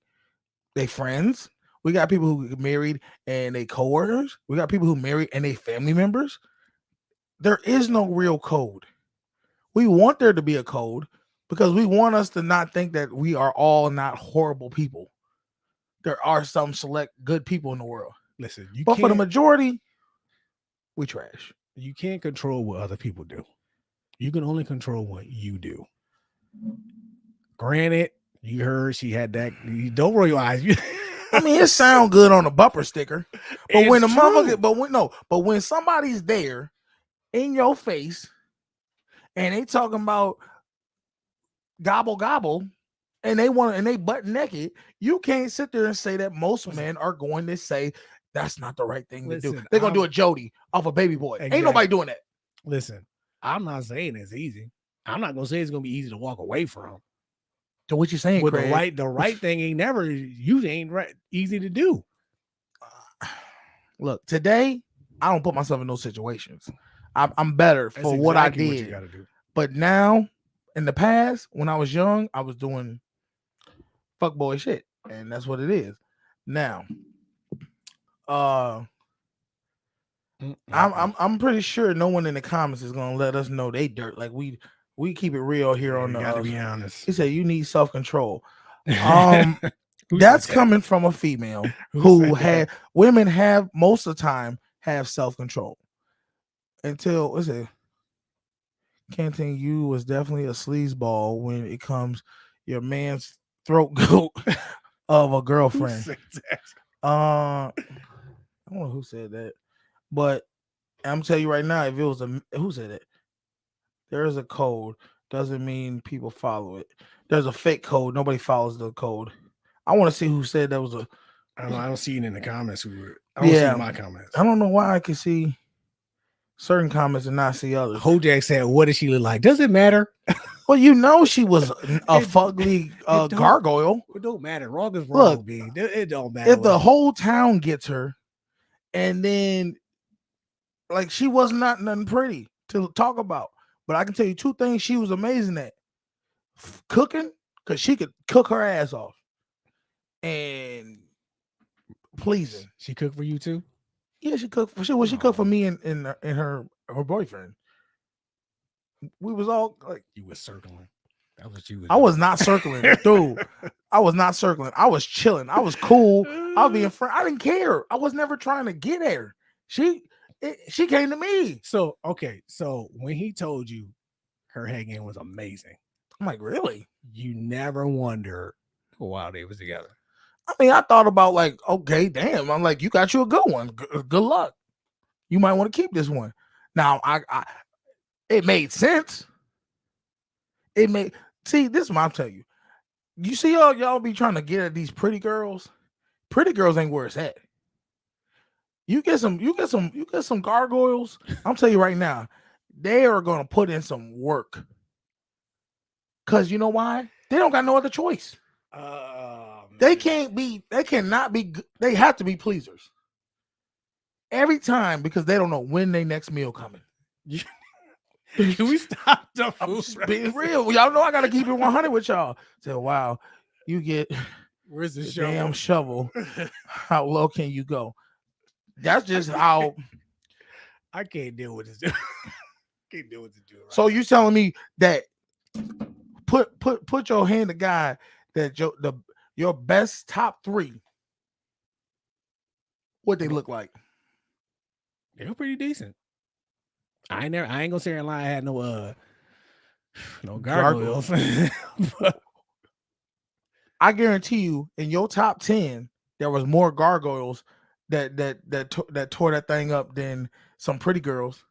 D: friends. We got people who get married and they coworkers. We got people who married and they family members. There is no real code. We want there to be a code because we want us to not think that we are all not horrible people. There are some select good people in the world.
E: Listen,
D: but for the majority, we trash.
E: You can't control what other people do. You can only control what you do. Granted, you heard she had that. Don't roll your eyes.
D: I mean, it sounds good on a bumper sticker, but when the motherfucker, but when somebody's there in your face and they talking about gobble gobble and they butt naked, you can't sit there and say that most men are going to say that's not the right thing to do. They're gonna do a Jody off a baby boy. Exactly. Ain't nobody doing that.
E: Listen, I'm not saying it's easy. I'm not gonna say it's gonna be easy to walk away from.
D: So what you saying,
E: with
D: Craig?
E: the right thing ain't never easy to do.
D: Look, today I don't put myself in those situations. I'm better for what I did. What you gotta do. But now, in the past, when I was young, I was doing fuckboy shit, and that's what it is. Now, I'm pretty sure no one in the comments is gonna let us know they dirt. Like we keep it real here on the.
E: Gotta be honest.
D: He said you need self-control. That's coming from a female who had women have most of the time have self-control until what's it? Canting you was definitely a sleazeball when it comes your man's throat goat of a girlfriend. I don't know who said that, but I'm telling you right now, if it was who said it, there is a code. Doesn't mean people follow it. There's a fake code. Nobody follows the code. I want to see who said that was a.
E: I don't see it in the comments. I don't see it in my comments.
D: I don't know why I can see certain comments and not see others.
E: Hojack said, "What does she look like? Does it matter?"
D: Well, she was a fugly gargoyle.
E: It don't matter. Wrong is wrong. Look, it don't matter.
D: If the whole town gets her, and then like she was not nothing pretty to talk about, but I can tell you two things she was amazing at: cooking, because she could cook her ass off, and pleasing.
E: She cooked for you too.
D: Yeah, she cooked for She cooked for me and her boyfriend. We was all like,
E: you was circling. That was you.
D: I was not circling, dude. I was not circling. I was chilling. I was cool. I was being friend. I didn't care. I was never trying to get her. She came to me.
E: So okay, so when he told you her head game was amazing,
D: I'm like, really?
E: you never wondered while they was together.
D: I mean, I thought about like, okay, damn. I'm like, you got you a good one. Good luck. You might want to keep this one. Now, I it made sense. See, this is what I'm telling you. You see y'all be trying to get at these pretty girls. Pretty girls ain't where it's at. You get some gargoyles. I'm telling you right now, they are gonna put in some work. Cause you know why? They don't got no other choice. They cannot be. They have to be pleasers every time because they don't know when their next meal coming.
E: Can we stop the
D: I'm
E: food?
D: just being real. Y'all know I gotta keep it 100 with y'all. So wow, you get
E: Where's the
D: damn shovel. How low can you go? That's just how.
E: I can't deal with this. Can't deal with the dude.
D: So you telling me that put your hand to God that your best top 3, what they look like?
E: They were pretty decent. I ain't gonna say and lie. I had no gargoyles. But
D: I guarantee you, in your top 10, there was more gargoyles that tore that thing up than some pretty girls.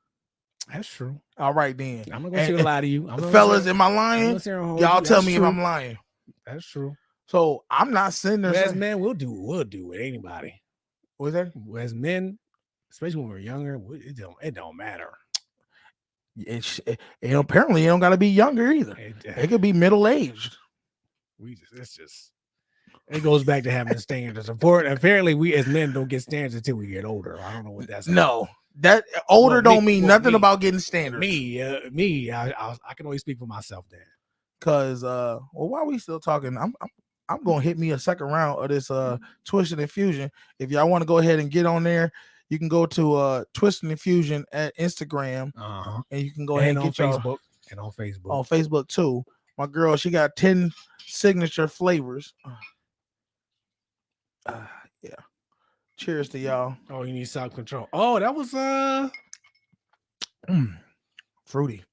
E: that's true.
D: All right, then.
E: I'm not gonna lie to you.
D: Fellas, am I lying? Y'all tell me if I'm lying.
E: That's true.
D: So I'm not sitting there.
E: As men, we'll do with anybody.
D: What's that?
E: As men, especially when we're younger, it don't matter.
D: Apparently, it don't got to be younger either. It could be middle aged.
E: It goes back to having standards. Apparently, we as men don't get standards until we get older. I don't know what that's.
D: No, that older don't mean nothing about getting standards.
E: Me, I can only speak for myself then.
D: Cause while we still talking, I'm gonna hit me a second round of this Twisted Infusion. If y'all want to go ahead and get on there, you can go to Twisted Infusion at Instagram, and you can go ahead and get
E: Facebook and on Facebook.
D: On Facebook too. My girl, she got 10 signature flavors. Yeah. Cheers to y'all.
E: Oh, you need self-control. Oh, that was
D: fruity.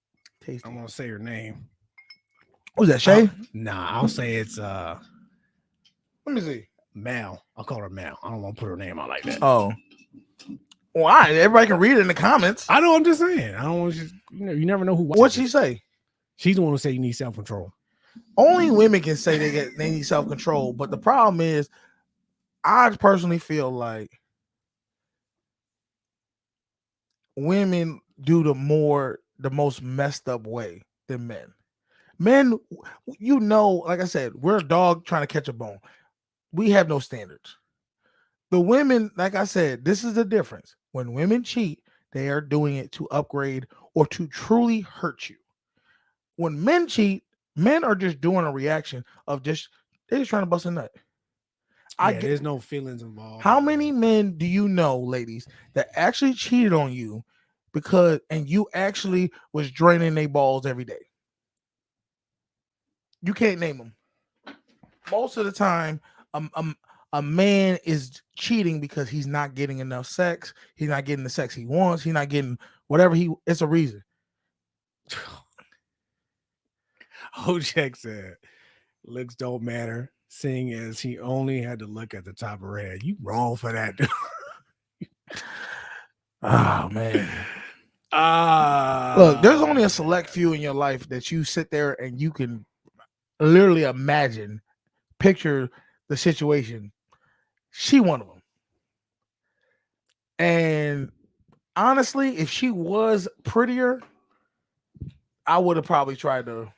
D: Tasty.
E: I'm gonna say her name.
D: Was that Shay?
E: Nah, I'll say it's
D: let me see.
E: Mel. I'll call her Mel. I don't want to put her name out like that.
D: Oh. Why? Everybody can read it in the comments.
E: I know. I'm just saying. I don't want you. You never know who.
D: What'd she say?
E: She's the one who said you need self-control.
D: Only women can say they need self-control, but the problem is, I personally feel like women do the most messed up way than men. Men, like I said, we're a dog trying to catch a bone. We have no standards. The women, like I said, this is the difference. When women cheat, they are doing it to upgrade or to truly hurt you. When men cheat, men are just doing a reaction of they're just trying to bust a nut.
E: There's no feelings involved.
D: How many men do you know, ladies, that actually cheated on you and you actually was draining their balls every day? You can't name them. Most of the time, a man is cheating because he's not getting enough sex. He's not getting the sex he wants. He's not getting whatever it's a reason.
E: Ojek said, looks don't matter, seeing as he only had to look at the top of her head. You wrong for that, dude.
D: Oh, man. Look, there's only a select few in your life that you sit there and you can literally picture the situation. She one of them. And honestly, if she was prettier, I would have probably tried to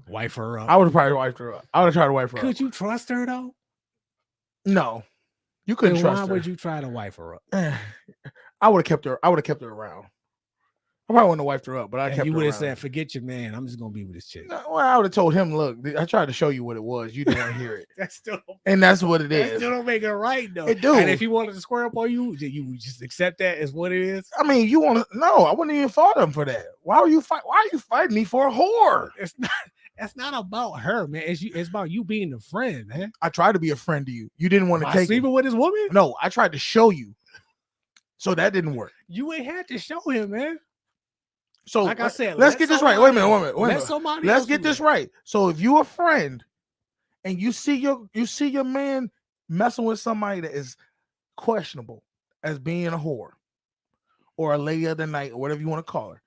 E: wife her up.
D: I would have probably wiped her up. I would have tried to wipe her up.
E: Could you trust her though?
D: No, you couldn't trust her.
E: Why would you try to wipe her up?
D: I would have kept her. I would have kept her around. I probably wouldn't have wiped her up, but I kept her around.
E: You would have said, "Forget your man. I'm just gonna be with this chick."
D: No, well, I would have told him, "Look, I tried to show you what it was. You didn't want to hear it."
E: And
D: that's what it is.
E: That still don't make it right though.
D: It do.
E: And if he wanted to square up on you, you would just accept that as what it is.
D: I mean, you want to? No, I wouldn't even fault him for that. Why are you fighting me for a whore?
E: It's not. That's not about her, man. It's about you being a friend, man.
D: I tried to be a friend to you. You didn't want to
E: By
D: take it.
E: sleeping with his woman?
D: No, I tried to show you. So that didn't work.
E: You ain't had to show him, man.
D: So
E: Like I said,
D: let's
E: let
D: get this right. Wait a minute.
E: somebody- let somebody
D: Let's
E: else
D: get
E: do
D: this
E: that.
D: right. So if you a friend and you see your man messing with somebody that is questionable as being a whore or a lady of the night or whatever you want to call her,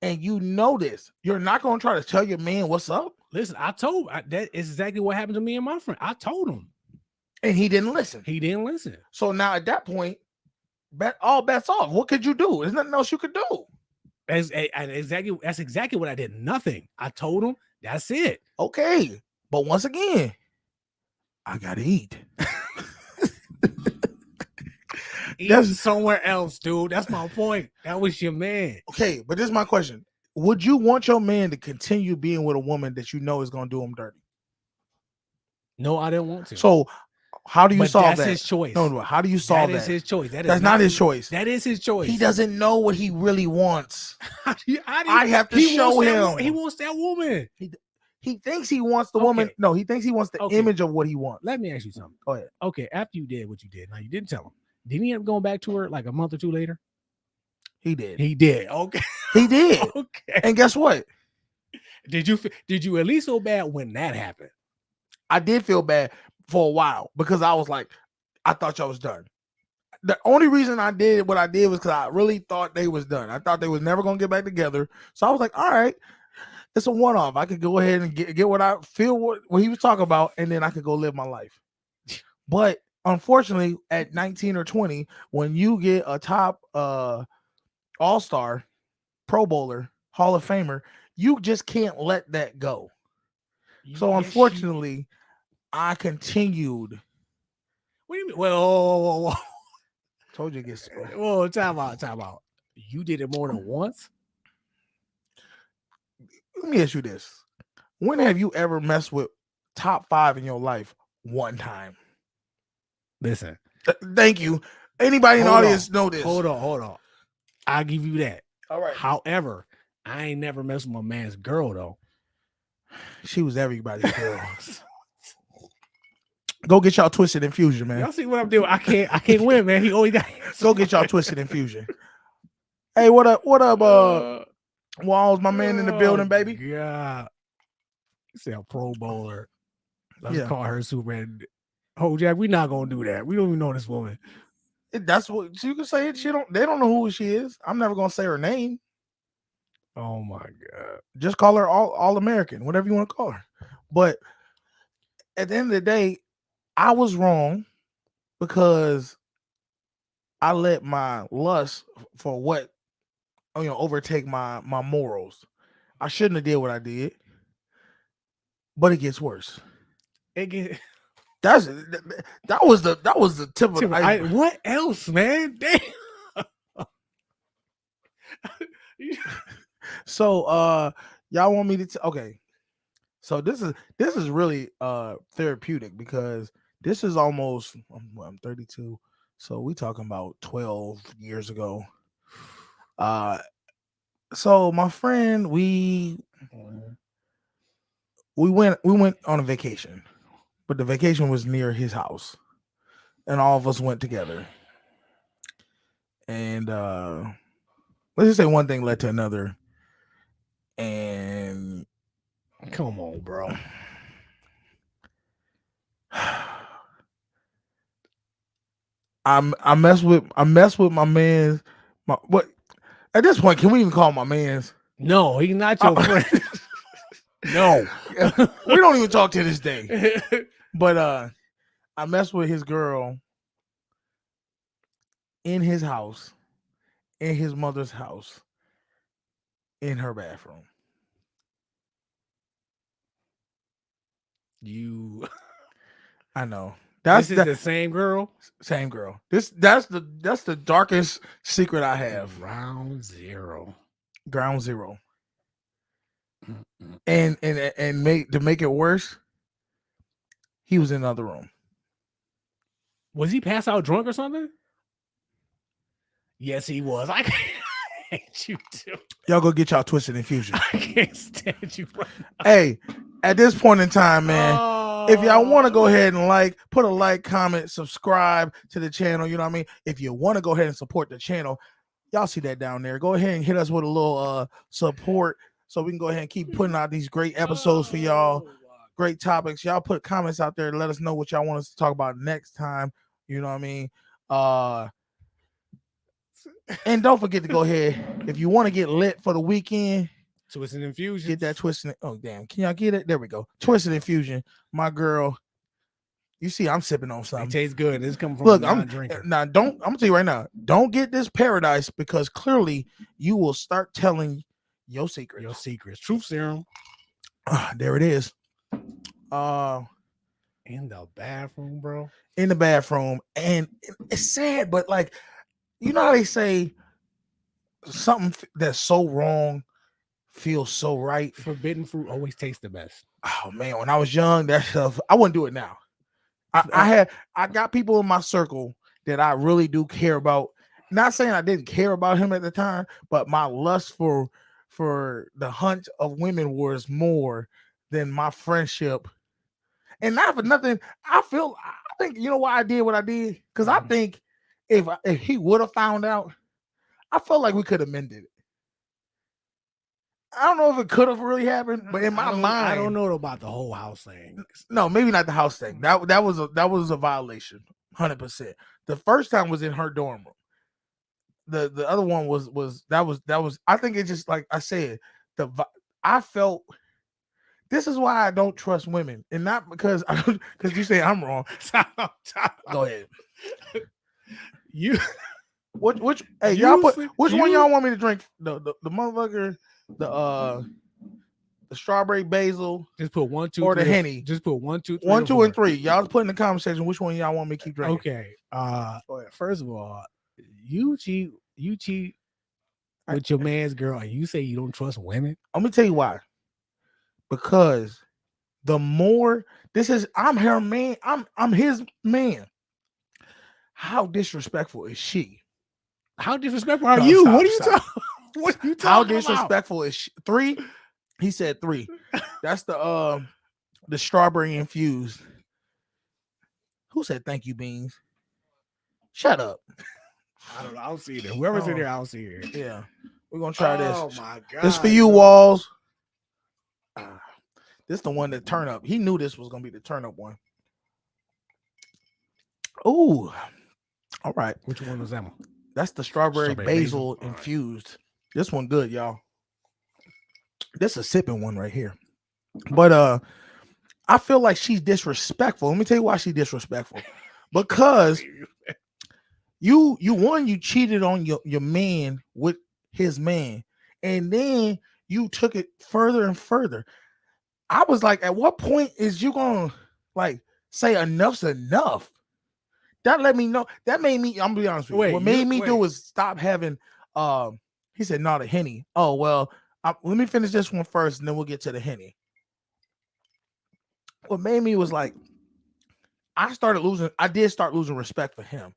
D: and you know this, you're not going to try to tell your man what's up.
E: Listen, that is exactly what happened to me and my friend. I told him.
D: And he didn't listen.
E: He didn't listen.
D: So now at that point, all bets off. What could you do? There's nothing else you could do.
E: That's exactly what I did. Nothing. I told him that's it.
D: Okay. But once again, I gotta eat.
E: That's somewhere else, dude. That's my point. That was your man.
D: Okay, but this is my question. Would you want your man to continue being with a woman that you know is gonna do him dirty?
E: No, I didn't want to.
D: So how do you
E: But
D: solve
E: that's
D: that?
E: his choice.
D: No, how do you solve
E: That is his choice.
D: That's not his choice.
E: That is his choice.
D: He doesn't know what he really wants.
E: I
D: have to show him.
E: He wants that woman.
D: He thinks he wants the
E: Okay.
D: woman. No, he thinks he wants the
E: Okay.
D: image of what he wants.
E: Let me ask you something.
D: Go ahead.
E: Okay, after you did what you did, now you didn't tell him. Didn't he end up going back to her like a month or two later?
D: He did.
E: He did. Okay.
D: He did.
E: Okay.
D: And guess what?
E: Did you at least feel bad when that happened?
D: I did feel bad for a while because I was like, I thought y'all was done. The only reason I did what I did was because I really thought they was done. I thought they was never gonna get back together. So I was like, all right, it's a one-off. I could go ahead and get what I feel what he was talking about, and then I could go live my life. But unfortunately, at 19 or 20, when you get a top all-star, Pro Bowler, Hall of Famer, you just can't let that go. So
E: Yes,
D: unfortunately, I continued.
E: what do you mean? Well,
D: Told you to get spoiled.
E: whoa, time out. You did it more than once?
D: Let me ask you this. When have you ever messed with top 5 in your life one time?
E: Listen.
D: Thank you. Anybody in the audience know this?
E: Hold on. I'll give you that.
D: All right.
E: However, I ain't never messed with my man's girl though.
D: She was everybody's girl. Go get y'all Twisted Infusion, man.
E: Y'all see what I'm doing? I can't win, man. He always got
D: Go get y'all Twisted Infusion. Hey, what up, Walls, my man in the building, baby.
E: Yeah. You say a Pro Bowler. Let's
D: Yeah.
E: call her Super. Oh, Jack, we not gonna do that. We don't even know this woman.
D: That's what so you can say it. They don't know who she is. I'm never gonna say her name.
E: Oh my god.
D: Just call her all American, whatever you want to call her. But at the end of the day, I was wrong because I let my lust for what overtake my morals. I shouldn't have did what I did, but it gets worse.
E: That
D: was the tip of the iceberg.
E: what else, man? Damn.
D: So y'all want me to okay. So this is really therapeutic because this is almost I'm 32. So we talking about 12 years ago. So my friend, we went on a vacation, but the vacation was near his house, and all of us went together. And let's just say one thing led to another, and
E: come on, bro.
D: I mess with my man's what at this point, can we even call him my man's?
E: No, he's not your friend. No.
D: We don't even talk to this day. But I messed with his girl in his house, in his mother's house, in her bathroom. I know.
E: This is the same girl?
D: Same girl. That's the darkest secret I have.
E: Ground zero.
D: And to make it worse, he was in another room.
E: Was he passed out drunk or something? Yes, he was. hate you too.
D: Y'all go get y'all Twisted Infusion.
E: I can't stand you. Bro.
D: Hey, at this point in time, man, if y'all want to go ahead and put a like, comment, subscribe to the channel, you know what I mean? If you want to go ahead and support the channel, y'all see that down there. Go ahead and hit us with a little support so we can go ahead and keep putting out these great episodes for y'all. Great topics. Y'all put comments out there to let us know what y'all want us to talk about next time. You know what I mean? And don't forget to go ahead. If you want to get lit for the weekend,
E: Twisted Infusion.
D: get that Twisted. Oh, damn. Can y'all get it? There we go. Twisted Infusion. My girl. You see, I'm sipping on
E: It
D: something.
E: tastes good. This coming from
D: Look,
E: a non-drinker.
D: I'm gonna tell you right now, don't get this Paradise because clearly you will start telling your secrets.
E: Your secrets. Truth serum.
D: There it is.
E: In the bathroom, bro.
D: In the bathroom. And it's sad, but like, you know how they say something that's so wrong feels so right.
E: Forbidden fruit always tastes the best.
D: Oh man, when I was young, that stuff, I wouldn't do it now. I got people in my circle that I really do care about. Not saying I didn't care about him at the time, but my lust for the hunt of women was more than my friendship. And not for nothing, I think you know why I did what I did? Because I think if he would have found out, I felt like we could have mended it. I don't know if it could have really happened, but in my mind,
E: I don't know about the whole house thing.
D: No, maybe not the house thing. That was a violation, 100%. The first time was in her dorm room. The other one was I think it just like I said, I felt this is why I don't trust women, and not because you say I'm wrong. Go ahead.
E: You
D: which hey y'all put which one y'all want me to drink? The motherfucker, the strawberry basil,
E: just put 1, 2,
D: or
E: 3,
D: the Henny.
E: Just put 1, 2, 3,
D: 1, 2, and 3. Y'all put in the comment section which one y'all want me to keep drinking.
E: Okay. First of all, you cheat with your man's girl, and you say you don't trust women.
D: I'm gonna tell you why. Because the more I'm her man, I'm his man. How disrespectful is she?
E: How disrespectful are you? What are you talking? What are you talking
D: How
E: about?
D: disrespectful is she? 3? He said 3. That's the strawberry infused. Who said thank you, Beans? Shut up.
E: I don't know. I'll see it. Whoever's in there, I'll see it.
D: Yeah. We're gonna try this.
E: Oh my god.
D: This for you, Walls. This the one that turn up. He knew this was gonna be the turn up one. Ooh. All right.
E: Which one was that one?
D: That's the strawberry basil infused. Right. This one good, y'all. This is a sipping one right here. But I feel like she's disrespectful. Let me tell you why she's disrespectful. Because you cheated on your man with his man, and then you took it further and further. I was like, at what point is you gonna like say enough's enough? That let me know. That made me. I'm gonna be honest with you. What made me do was stop having. He said, "Not a Henny." Oh well. Let me finish this one first, and then we'll get to the Henny. What made me was like, I did start losing respect for him,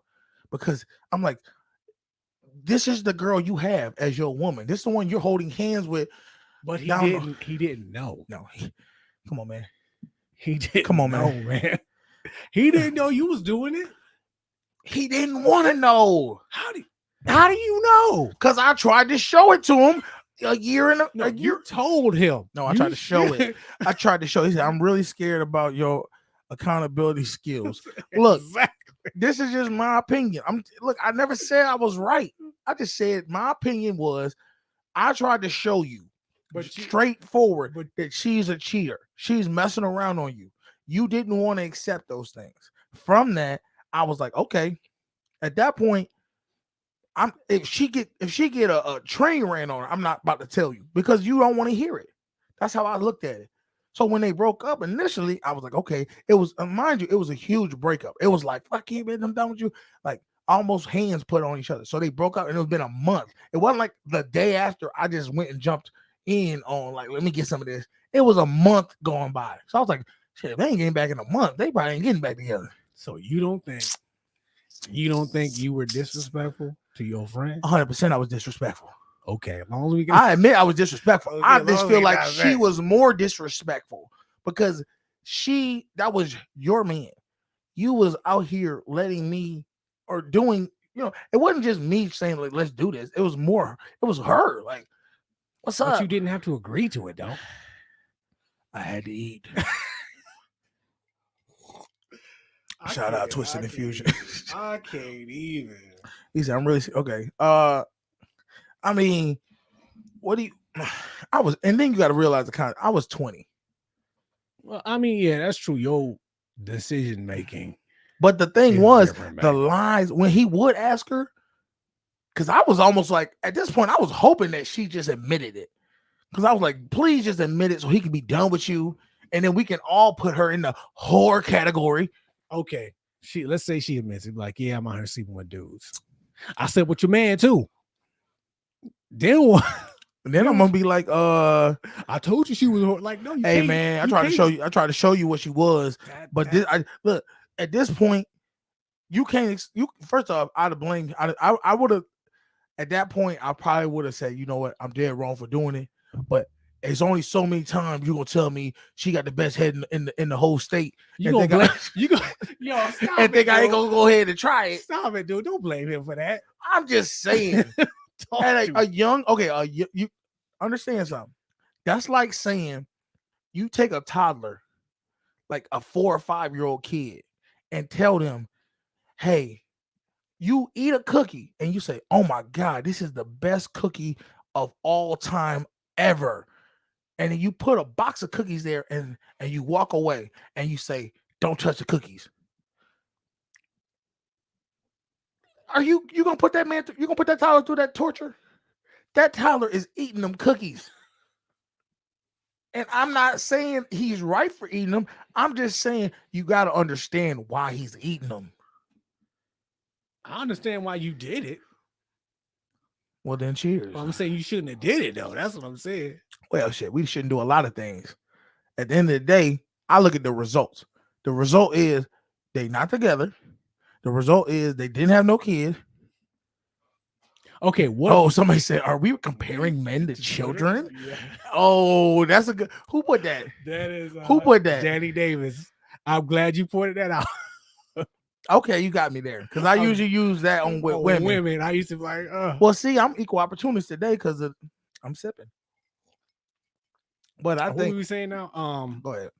D: because I'm like, this is the girl you have as your woman. This is the one you're holding hands with.
E: But he didn't know.
D: No, come on, man.
E: He didn't.
D: Come on,
E: man. He didn't know you was doing it.
D: He didn't want to know.
E: How do you know?
D: Because I tried to show it to him a year.
E: You told him.
D: No, I tried to show it. I tried to show. He said, "I'm really scared about your accountability skills." Look, this is just my opinion. I never said I was right. I just said my opinion was I tried to show you, straightforward, that she's a cheater. She's messing around on you. You didn't want to accept those things. From that, I was like, okay. At that point, if she get a train ran on her, I'm not about to tell you, because you don't want to hear it. That's how I looked at it. So when they broke up initially, I was like, okay. It was, mind you, it was a huge breakup. It was like, fuck you, man, I'm done with you. Like almost hands put on each other. So they broke up, and it was been a month. It wasn't like the day after I just went and jumped in on like, let me get some of this. It was a month going by. So I was like, shit, if they ain't getting back in a month, they probably ain't getting back together.
E: So you don't think you were disrespectful to your friend?
D: 100% I was disrespectful.
E: Okay, as long as we can.
D: I admit I was disrespectful.
E: Okay,
D: I
E: as
D: just
E: long as
D: feel
E: we
D: like
E: got
D: she
E: that.
D: was more disrespectful because that was your man. You was out here letting me or doing, it wasn't just me saying like, let's do this. It was her. Like, what's
E: But
D: up?
E: you didn't have to agree to it, though.
D: I had to eat. Shout out Twisted Infusion.
E: I can't even.
D: He said, I'm really okay. I mean, what do you and then you got to realize I was 20.
E: Well, I mean, yeah, that's true. Your decision making.
D: But the thing
E: It's
D: was,
E: different back
D: the
E: then.
D: lies when he would ask her, because I was almost like, at this point, I was hoping that she just admitted it. Because I was like, please just admit it so he can be done with you. And then we can all put her in the whore category.
E: Okay, let's say she admits it. Like, yeah, I'm out here sleeping with dudes. I slept with your man too. Then what?
D: And then I'm gonna be like,
E: I told you she was like, no, you
D: hey
E: can't.
D: man, I
E: You
D: tried to
E: can't.
D: show you. I tried to show you what she was. But look, at this point, you can't. First off, I'd have blamed. I would have. At that point, I probably would have said, you know what, I'm dead wrong for doing it. But it's only so many times you're gonna tell me she got the best head in the whole state.
E: You gonna blame? You go, yo, stop
D: And
E: it,
D: think I ain't
E: dude.
D: gonna go ahead and try it.
E: Stop it, dude. Don't blame him for that.
D: I'm just saying. And you understand something? That's like saying you take a toddler, like a 4 or 5-year-old kid, and tell them, hey, you eat a cookie, and you say, oh my God, this is the best cookie of all time ever. And then you put a box of cookies there and you walk away and you say, don't touch the cookies. Are you gonna put that man you gonna put that toddler through that torture? That toddler is eating them cookies. And I'm not saying he's right for eating them. I'm just saying you got to understand why he's eating them.
E: I understand why you did it.
D: Well, then cheers.
E: Well, I'm saying you shouldn't have did it though. That's what I'm saying.
D: Well, shit, we shouldn't do a lot of things. At the end of the day, I look at the results. The result is they not together. The result is they didn't have no kid.
E: Okay, what?
D: Oh, somebody said, are we comparing men to children?
E: Yeah.
D: Oh, that's a good. Who put that?
E: That is
D: Who put that?
E: Danny Davis. I'm glad you pointed that out.
D: Okay, you got me there because I usually use that on with women.
E: I used to be like,
D: well, see, I'm equal opportunist today because I'm sipping. But I
E: what
D: think
E: were we saying now?
D: Go ahead.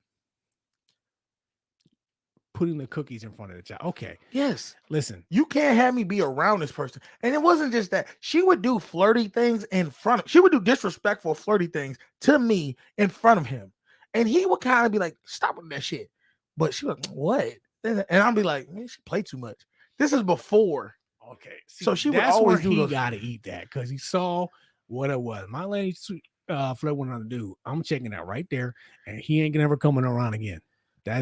E: Putting the cookies in front of the child. Okay.
D: Yes.
E: Listen,
D: you can't have me be around this person. And it wasn't just that. She would do flirty things in front of. She would do disrespectful, flirty things to me in front of him, and he would kind of be like, "Stop with that shit." But she was like, "What?" And I'd be like, "Man, she played too much." This is before.
E: Okay. See,
D: so she would
E: that's
D: always
E: where
D: do
E: he
D: those.
E: Got to eat that because he saw what it was. My lady flirt with another dude. I'm checking that right there, and he ain't never coming around again.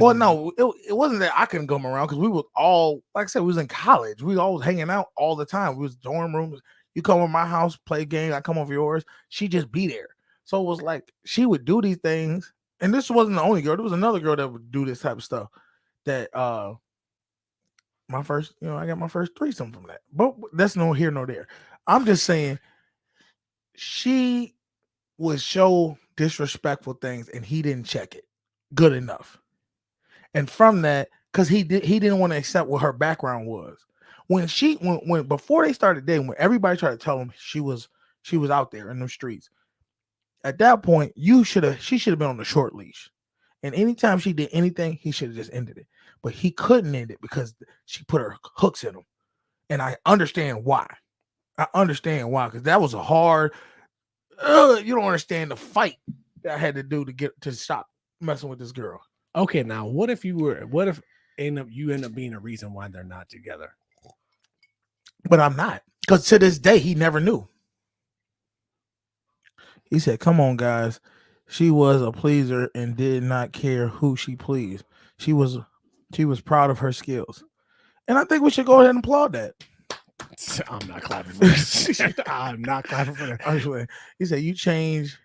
D: Well, no, it wasn't that I couldn't come around because we were all, like I said, we was in college. We all was hanging out all the time. We was dorm rooms. You come to my house, play games. I come over yours. She just be there. So it was like she would do these things. And this wasn't the only girl. There was another girl that would do this type of stuff. That my first, I got my first threesome from that. But that's no here nor there. I'm just saying she would show disrespectful things and he didn't check it good enough. And from that, because he didn't want to accept what her background was. When before they started dating, when everybody tried to tell him she was out there in the streets, at that point, she should have been on the short leash. And anytime she did anything, he should have just ended it. But he couldn't end it because she put her hooks in him. And I understand why. Because that was a hard. You don't understand the fight that I had to do to stop messing with this girl.
E: Okay, now what if you end up being a reason why they're not together?
D: But I'm not, because to this day he never knew. He said, "Come on, guys, she was a pleaser and did not care who she pleased. She was proud of her skills, and I think we should go ahead and applaud that."
E: I'm not clapping for that. I'm not clapping for that.
D: He said, "You change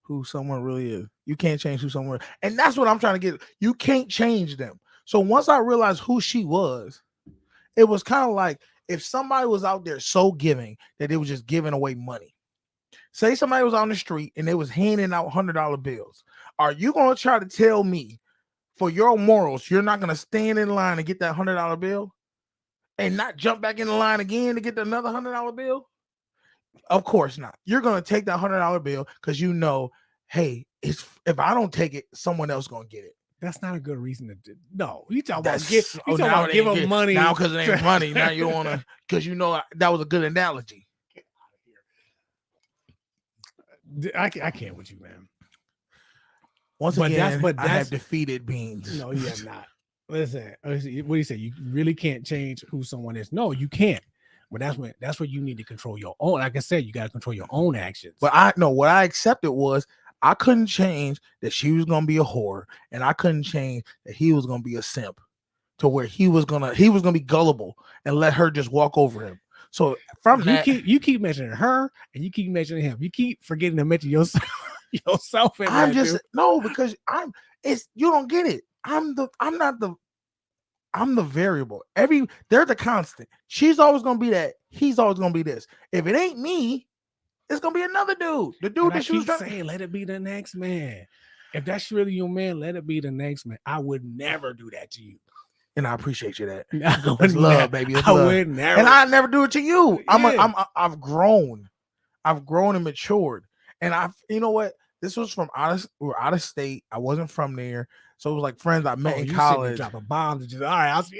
D: who someone really is. You can't change who someone is." And that's what I'm trying to get. You can't change them. So once I realized who she was, it was kind of like if somebody was out there so giving that they was just giving away money, say somebody was on the street and they was handing out $100 bills, are you going to try to tell me for your morals you're not going to stand in line and get that $100 bill and not jump back in the line again to get another $100 bill? Of course not. You're going to take that $100 bill because you know, hey, if I don't take it, someone else going to get it.
E: That's not a good reason to do. No, you talking about
D: That's
E: give them money
D: now because it ain't money. Now you don't want to, because you know that was a good analogy.
E: I can't with you, man.
D: Once again, I have defeated beans.
E: No, you have not. Listen, what do you say? You really can't change who someone is. No, you can't. But that's where you need to control your own. Like I said, you got to control your own actions.
D: But what I accepted was I couldn't change that she was gonna be a whore, and I couldn't change that he was gonna be a simp, to where he was gonna be gullible and let her just walk over him. So from
E: you keep mentioning her and you keep mentioning him. You keep forgetting to mention yourself.
D: I'm just no, because you don't get it. I'm the variable. They're the constant. She's always gonna be that. He's always gonna be this. If it ain't me, it's gonna be another dude. The dude that she was
E: saying, let it be the next man. If that's really your man, let it be the next man. I would never do that to you.
D: And I appreciate you that. It's love, baby. It's love.
E: Would never.
D: And I never do it to you.
E: Yeah.
D: I've grown. I've grown and matured. And you know what? This was from we're out of state. I wasn't from there. So it was like friends I met in college.
E: Dropping bombs and just, all right, I'll see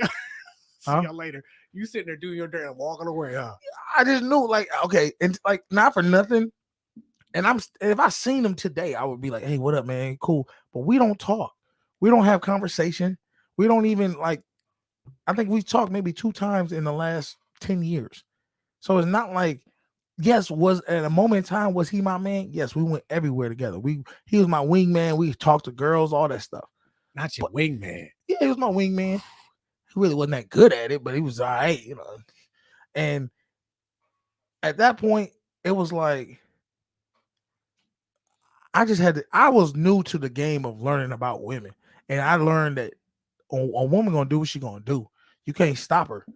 E: y'all later. You sitting there doing your dirt and walking away, huh?
D: I just knew, like, okay, and like not for nothing. And if I seen him today, I would be like, hey, what up, man? Cool. But we don't talk. We don't have conversation. We don't even like, I think we talked maybe 2 times in the last 10 years. So it's not like, yes, was at a moment in time, was he my man? Yes, we went everywhere together. He was my wingman. We talked to girls, all that stuff.
E: Not your wingman.
D: Yeah, he was my wingman. He really wasn't that good at it, but he was all right, you know. And at that point, it was like, I was new to the game of learning about women. And I learned that a woman gonna do what she gonna do. You can't stop her.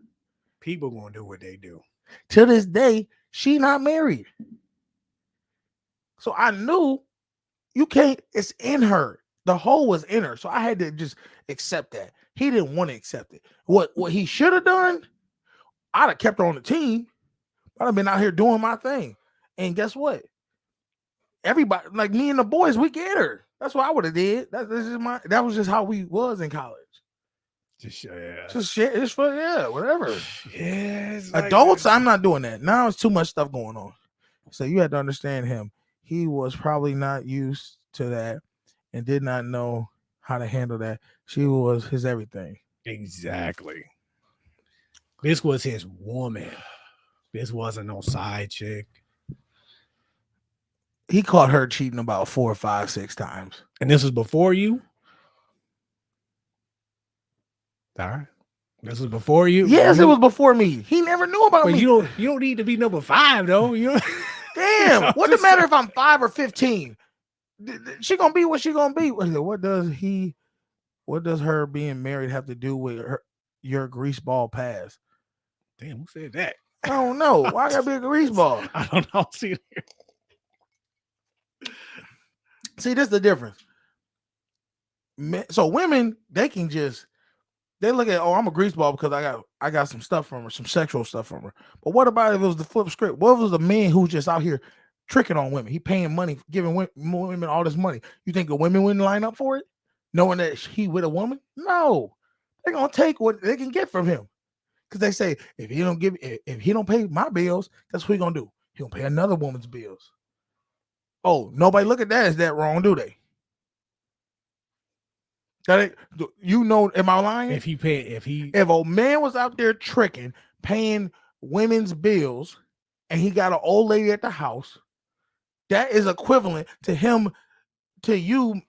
E: People gonna do what they do.
D: To this day, she not married. So I knew you can't, it's in her. The hole was in her. So I had to just accept that. He didn't want to accept it. What he should have done, I'd have kept her on the team. I'd have been out here doing my thing. And guess what? Everybody, like me and the boys, we get her. That's what I would have did. That was just how we was in college. Just shit. It's for whatever.
E: Yeah.
D: Adults, I'm not doing that. Now it's too much stuff going on. So you had to understand him. He was probably not used to that and did not know how to handle that. She was his everything.
E: Exactly. This was his woman. This wasn't no side chick.
D: He caught her cheating about 4, 5, 6 times.
E: And this was before you? All right. This was before you?
D: Yes, it was before me. He never knew about me.
E: You don't need to be number 5, though.
D: Damn. What does it matter if I'm 5 or 15? She gonna be what she gonna be. What does her being married have to do with your greaseball past?
E: Damn, who said that?
D: I don't know. Why gotta be a greaseball?
E: I don't know. See,
D: this is the difference. So women, they look at, oh, I'm a greaseball because I got some stuff from her, some sexual stuff from her. But what about if it was the flip script? What if it was a man who's just out here tricking on women? He paying money, giving women all this money. You think the women wouldn't line up for it, knowing that he with a woman? No, they're gonna take what they can get from him, because they say if he don't pay my bills, that's what he gonna do. He gonna pay another woman's bills. Oh, nobody look at that as that wrong, do they? Am I lying? If a man was out there tricking, paying women's bills, and he got an old lady at the house, that is equivalent to you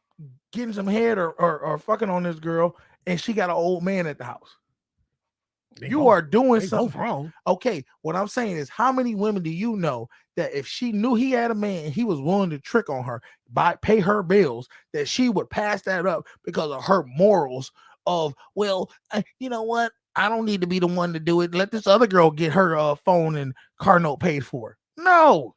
D: getting some head or fucking on this girl, and she got an old man at the house. You are doing something
E: wrong.
D: Okay, what I'm saying is, how many women do you know that if she knew he had a man and he was willing to trick on her, pay her bills, that she would pass that up because of her morals of, well, you know what? I don't need to be the one to do it. Let this other girl get her phone and car note paid for. No,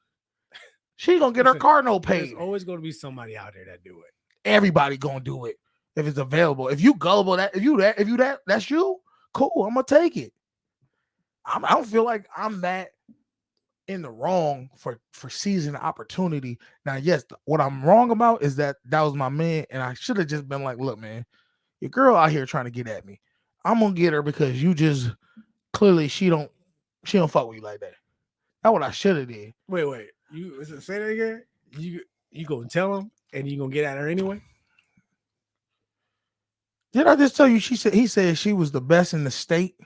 D: she gonna get her
E: Listen,
D: car note
E: There's
D: paid.
E: always going to be somebody out there that do it.
D: Everybody gonna do it if it's available. If you gullible, that's you. Cool, I'm gonna take it. I don't feel like I'm that in the wrong for seizing the opportunity. Now, yes, what I'm wrong about is that was my man, and I should have just been like, look, man, your girl out here trying to get at me. I'm gonna get her because you just clearly she don't fuck with you like that. That's what I should have did.
E: Wait. You say that again? You gonna tell him and you gonna get at her anyway?
D: Did I just tell you he said she was the best in the state?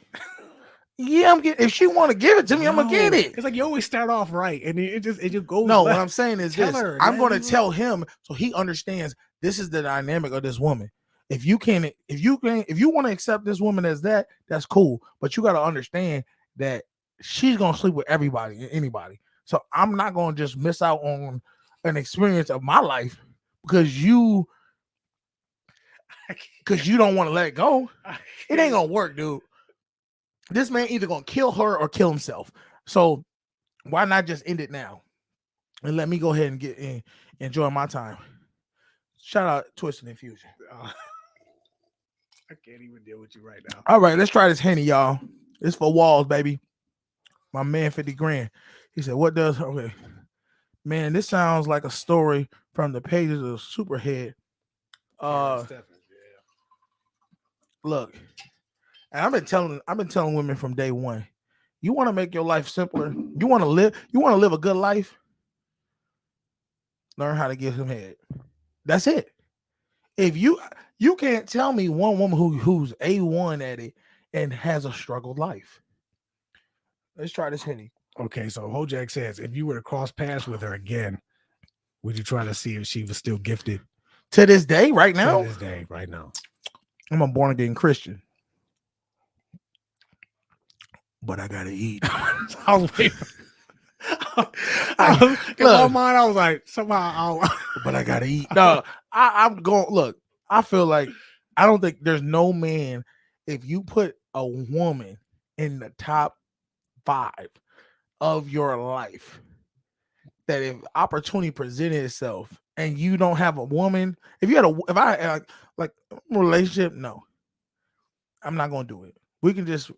D: Yeah, I'm getting. If she want to give it to me, I'm gonna get it.
E: It's like you always start off right, and it just goes.
D: No,
E: left.
D: what I'm saying is
E: Tell
D: this:
E: her,
D: I'm
E: man,
D: gonna
E: leave her
D: tell
E: alone.
D: him so he understands this is the dynamic of this woman. If you want to accept this woman as that, that's cool. But you got to understand that she's gonna sleep with everybody and anybody. So I'm not gonna just miss out on an experience of my life because you don't want to let it go. It ain't gonna work, dude. This man either gonna kill her or kill himself. So why not just end it now and let me go ahead and get in, enjoy my time. Shout out Twisted Infusion.
E: I can't even deal with you right now.
D: All right, let's try this Henny, y'all. It's for Walls, baby. My man, 50 grand. He said, what does, okay. Man, this sounds like a story from the pages of Superhead. Look, and I've been telling women from day one, you want to make your life simpler. You want to live a good life. Learn how to give some head. That's it. If you can't tell me one woman who's A1 at it and has a struggled life. Let's try this Henny.
E: Okay, so Hojak says, if you were to cross paths with her again, would you try to see if she was still gifted?
D: To this day, right now?
E: To this day, right now.
D: I'm a born again Christian. But I gotta eat.
E: I was waiting. In my mind, I was like, somehow.
D: But I gotta eat. No, I'm going. Look, I feel like I don't think there's no man. If you put a woman in the top 5 of your life, that if opportunity presented itself and you don't have a woman, if I had like relationship, no, I'm not gonna do it. We can just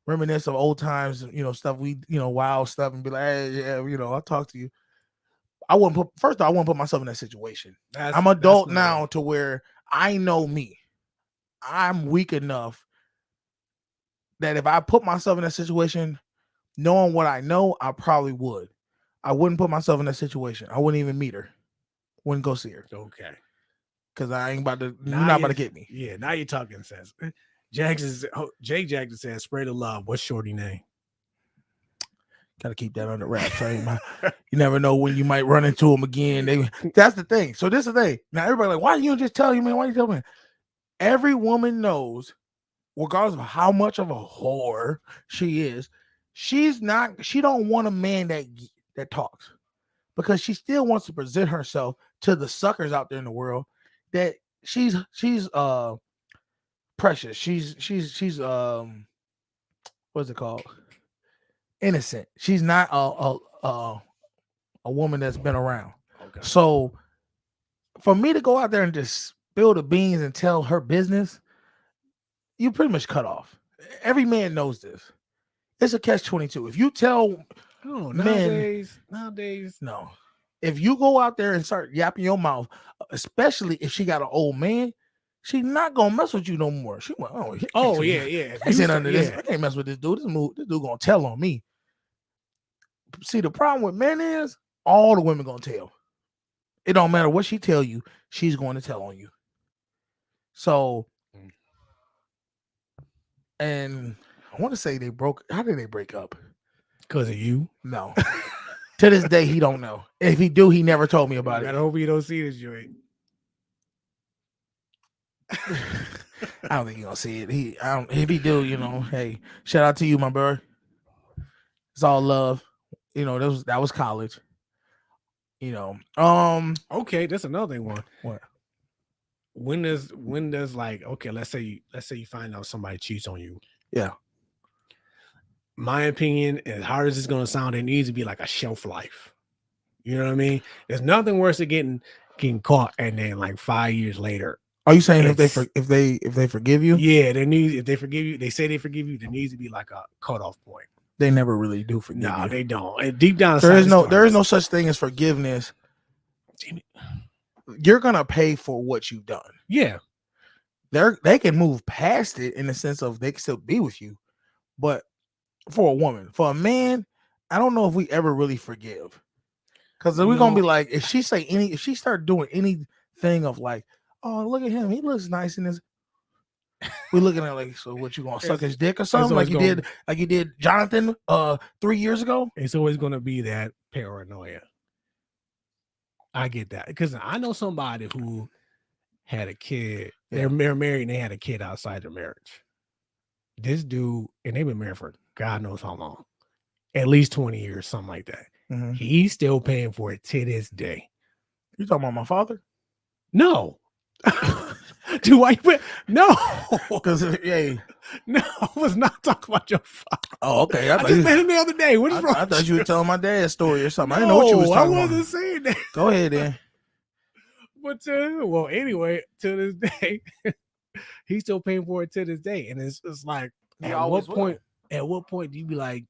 D: reminisce of old times, stuff we, wild stuff, and be like, hey, yeah, I'll talk to you. I wouldn't put myself in that situation. I'm adult now to where I know me. I'm weak enough that if I put myself in that situation, knowing what I know, I probably would. I wouldn't put myself in that situation. I wouldn't even meet her. Wouldn't go see her.
E: Okay.
D: Because I ain't about to, you're not about to get me.
E: Yeah, now you're talking sense. Jay Jackson says, spray the love. What's shorty name?
D: Gotta keep that under wraps. You never know when you might run into them again. That's the thing. So this is the thing. Now everybody like, why you just tell you, man? Why you tell me? Every woman knows, regardless of how much of a whore she is, she don't want a man that talks, because she still wants to present herself to the suckers out there in the world that she's precious. She's what's it called? Innocent. She's not a woman that's been around.
E: Okay.
D: So for me to go out there and just spill the beans and tell her business, you pretty much cut off. Every man knows this. It's a catch-22. If you tell
E: nowadays,
D: no. If you go out there and start yapping your mouth, especially if she got an old man, she's not gonna mess with you no more. She went,
E: yeah.
D: I ain't under this. I can't mess with this dude. This dude gonna tell on me. See, the problem with men is all the women gonna tell. It don't matter what she tell you, she's going to tell on you. So, and I want to say how did they break up?
E: Because of you?
D: No. To this day, he don't know. If he do, he never told me about it.
E: I hope you don't see this joint.
D: I don't think he gonna see it. If he do, hey, shout out to you, my bro. It's all love. That was college.
E: Okay, that's another one.
D: What?
E: when does like, okay, let's say you find out somebody cheats on you.
D: Yeah.
E: My opinion, as hard as it's gonna sound, it needs to be like a shelf life. You know what I mean? There's nothing worse than getting caught and then like 5 years later.
D: Are you saying if
E: It's-
D: they forgive you,
E: Yeah, if they forgive you, they say they forgive you, there needs to be like a cutoff point.
D: they never really do forgive
E: No,
D: you?
E: they don't. And deep down
D: There
E: inside,
D: is no such thing as forgiveness.
E: Damn it.
D: You're gonna pay for what you've done.
E: Yeah.
D: They can move past it in the sense of they can still be with you, but for a woman, for a man, I don't know if we ever really forgive. Because we're gonna be like, if she start doing anything of like, oh, look at him, he looks nice in this. We're looking at like, so what, you gonna suck his dick or something like you did Jonathan 3 years ago?
E: It's always gonna be that paranoia. I get that because I know somebody who had a kid.
D: Yeah.
E: They're married and they had a kid outside their marriage. This dude, and they've been married for God knows how long, at least 20 years, something like that.
D: Mm-hmm.
E: He's still paying for it to this day.
D: You talking about my father?
E: No. Do I? No.
D: Because yeah.
E: No, I was not talking about your father.
D: Oh, okay.
E: I just met him the other day. What is wrong?
D: I thought you were telling my dad's story or something. I didn't know what you was talking about.
E: I wasn't saying that.
D: Go ahead then.
E: But well, anyway, to this day, he's still paying for it to this day, and it's like, at what point do you be like?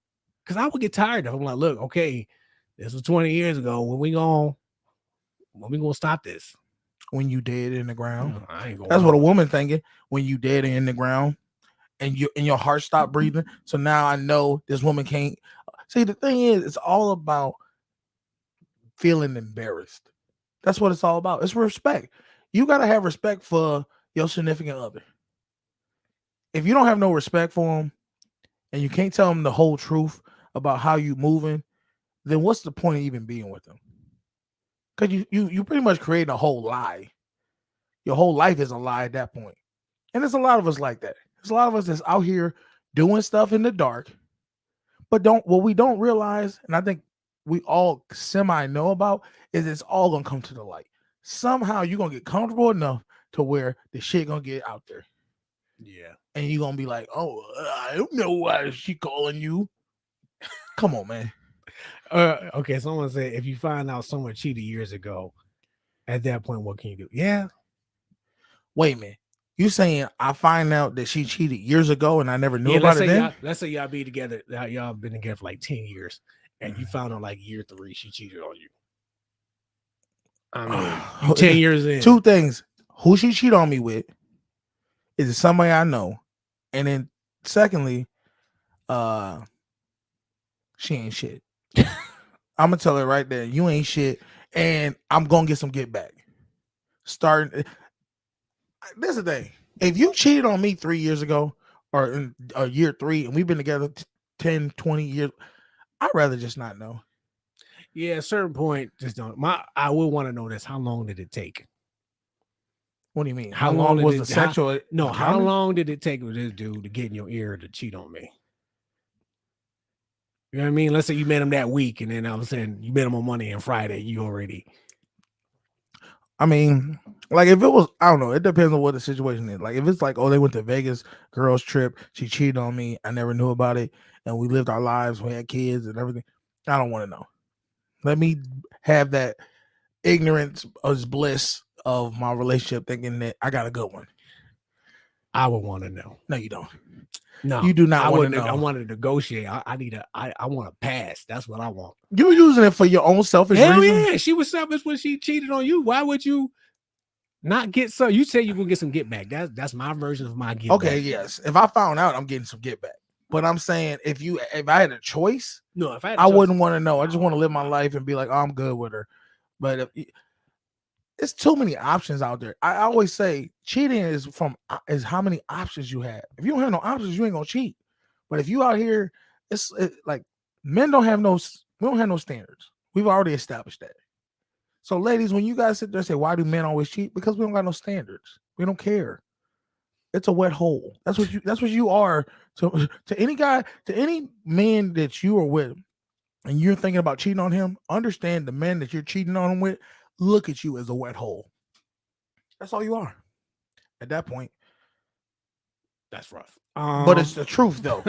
E: Because I would get tired of him. Like, look, okay, this was 20 years ago. When we gonna stop this?
D: When you dead in the ground.
E: I ain't gonna.
D: That's what a woman thinking. When you dead and in the ground, and your heart stopped breathing. So now I know this woman can't. See, the thing is, it's all about feeling embarrassed. That's what it's all about. It's respect. You gotta have respect for your significant other. If you don't have no respect for them, and you can't tell them the whole truth about how you moving, then what's the point of even being with them? Because you pretty much create a whole lie. Your whole life is a lie at that point. And there's a lot of us like that. There's a lot of us that's out here doing stuff in the dark, but what we don't realize, and I think we all semi know about, is it's all gonna come to the light. Somehow you're gonna get comfortable enough to where the shit gonna get out there.
E: Yeah.
D: And you're gonna be like, oh, I don't know why she calling you. Come on, man.
E: Okay, someone said if you find out someone cheated years ago, at that point, what can you do? Yeah.
D: Wait a minute. You saying I find out that she cheated years ago and I never knew about it then?
E: Let's say y'all be together. Y'all been together for like 10 years, and you found out like year 3 she cheated on you. I mean, you 10 years in.
D: Two things: who she cheated on me with? Is it somebody I know? And then secondly, she ain't shit. I'm gonna tell her right there, you ain't shit, and I'm gonna get some get back. Starting. This is the thing. If you cheated on me 3 years ago or in year 3 and we've been together 10, 20 years, I'd rather just not know.
E: Yeah, at a certain point, just don't. I would want to know this. How long did it take?
D: What do you mean?
E: How long
D: was the sexual?
E: How long did it take with this dude to get in your ear to cheat on me? You know what I mean? Let's say you met him that week and then all of a sudden you met him on Monday and Friday. You already.
D: I mean, like if it was, I don't know. It depends on what the situation is. Like if it's like, oh, they went to Vegas, girls trip, she cheated on me, I never knew about it, and we lived our lives, we had kids and everything. I don't want to know. Let me have that ignorance as bliss of my relationship, thinking that I got a good one.
E: I would want to know.
D: No, you don't.
E: No,
D: you do not want to know.
E: I want to negotiate. I want to pass. That's what I want.
D: You're using it for your own selfish
E: Hell
D: reasons.
E: yeah, she was selfish when she cheated on you. Why would you not get some? You say you're gonna get some get back. That's my version of my get back.
D: Okay, yes. If I found out, I'm getting some get back. But I'm saying if I had a choice,
E: no, if
D: I wouldn't want to know. I just want to live my life and be like, oh, I'm good with her. But it's too many options out there. I always say cheating is how many options you have. If you don't have no options, you ain't gonna cheat. But if you out here, it's like men we don't have no standards. We've already established that. So ladies, when you guys sit there and say, why do men always cheat? Because we don't got no standards. We don't care. It's a wet hole. That's what you are to any guy, to any man that you are with, and you're thinking about cheating on him. Understand the man that you're cheating on him with look at you as a wet hole. That's all you are. at that point.
E: That's rough.
D: But it's the truth, though.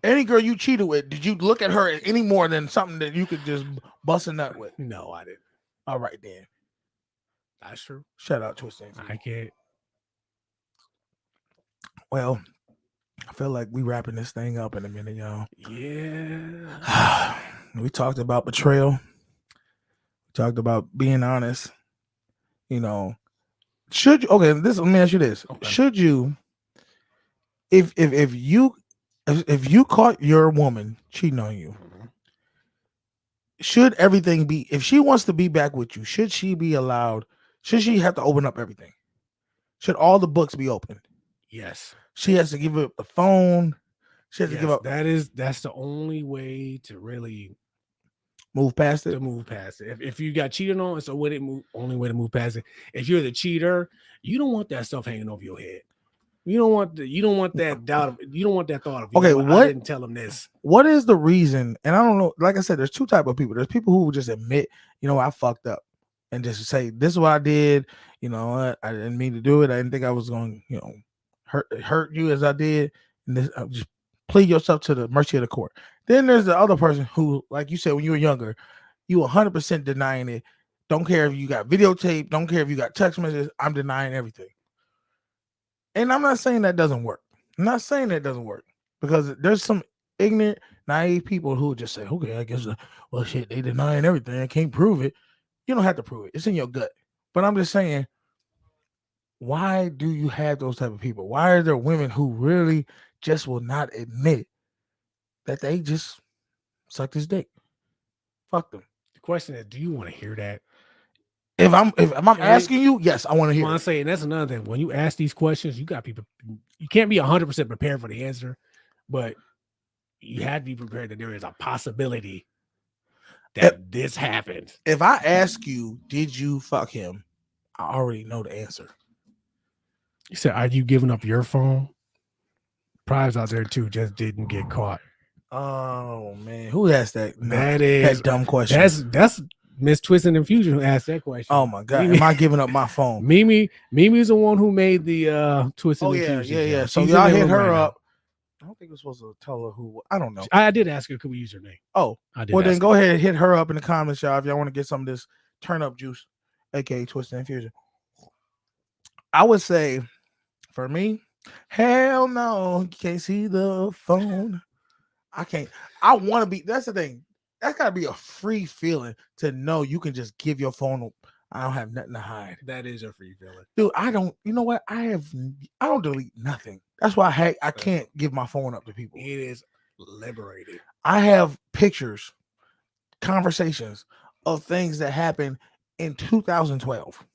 D: Any girl you cheated with, did you look at her any more than something that you could just bust a nut with?
E: no, I didn't.
D: All right, then.
E: That's true.
D: Shout out to us.
E: I can't.
D: Well, I feel like we wrapping this thing up in a minute, y'all.
E: Yeah.
D: We talked about betrayal. We talked about being honest. You know, should you? Okay, this. Let me ask you this:
E: Okay.
D: should you, if you caught your woman cheating on you, should everything be? If she wants to be back with you, should she be allowed? Should she have to open up everything? Should all the books be open?
E: Yes.
D: She has to give up the phone. She has to
E: Yes,
D: give up.
E: that's the only way to really
D: Move past it.
E: move past it. If you got cheated on, it's only way to move past it. If you're the cheater, you don't want that stuff hanging over your head. You don't want that doubt. You don't want that thought of,
D: Okay,
E: I
D: what-
E: didn't tell him this.
D: What is the reason? And I don't know. Like I said, there's two type of people. There's people who just admit, I fucked up, and just say, "This is what I did." You know what? I didn't mean to do it. I didn't think I was going, hurt you as I did. And this, just plead yourself to the mercy of the court. Then there's the other person who, like you said, when you were younger, you 100% denying it. Don't care if you got videotape. Don't care if you got text messages. I'm denying everything. And I'm not saying that doesn't work. I'm not saying that doesn't work, because there's some ignorant, naive people who just say, okay, I guess, well, shit, they denying everything. I can't prove it. You don't have to prove it. It's in your gut. But I'm just saying, why do you have those type of people? Why are there women who really just will not admit that they just sucked his dick? Fuck them.
E: The question is, do you want to hear that?
D: If I'm asking you, yes, I want to hear.
E: I'm
D: it.
E: saying that's another thing. When you ask these questions, you got people. You can't be 100% prepared for the answer, but you have to be prepared that there is a possibility that this happened.
D: If I ask you, did you fuck him? I already know the answer.
E: You said, are you giving up your phone? Prize out there too just didn't get caught.
D: Oh man, who asked that?
E: That
D: dumb question.
E: That's Miss Twist and Infusion who asked that question.
D: Oh my god,
E: Mimi,
D: am I giving up my phone?
E: Mimi's the one who made the Twist and
D: Oh yeah,
E: Infusion.
D: yeah. So
E: She's in
D: y'all
E: the
D: hit
E: room
D: her
E: right now.
D: up. I don't think we're supposed to tell her who. I don't know.
E: I did ask her, could we use her name?
D: Oh,
E: I did.
D: well then
E: ask
D: go ahead and hit her up in the comments, y'all, if y'all want to get some of this turn up juice, aka Twist and Infusion. I would say, for me, hell no, you can't see the phone. I can't. I want to be. That's the thing. That's gotta be a free feeling to know you can just give your phone. I don't have nothing to hide.
E: That is a free feeling.
D: Dude, I don't. You know what? I don't delete nothing. That's why I can't give my phone up to people.
E: It is liberating.
D: I have pictures, conversations of things that happened in 2012.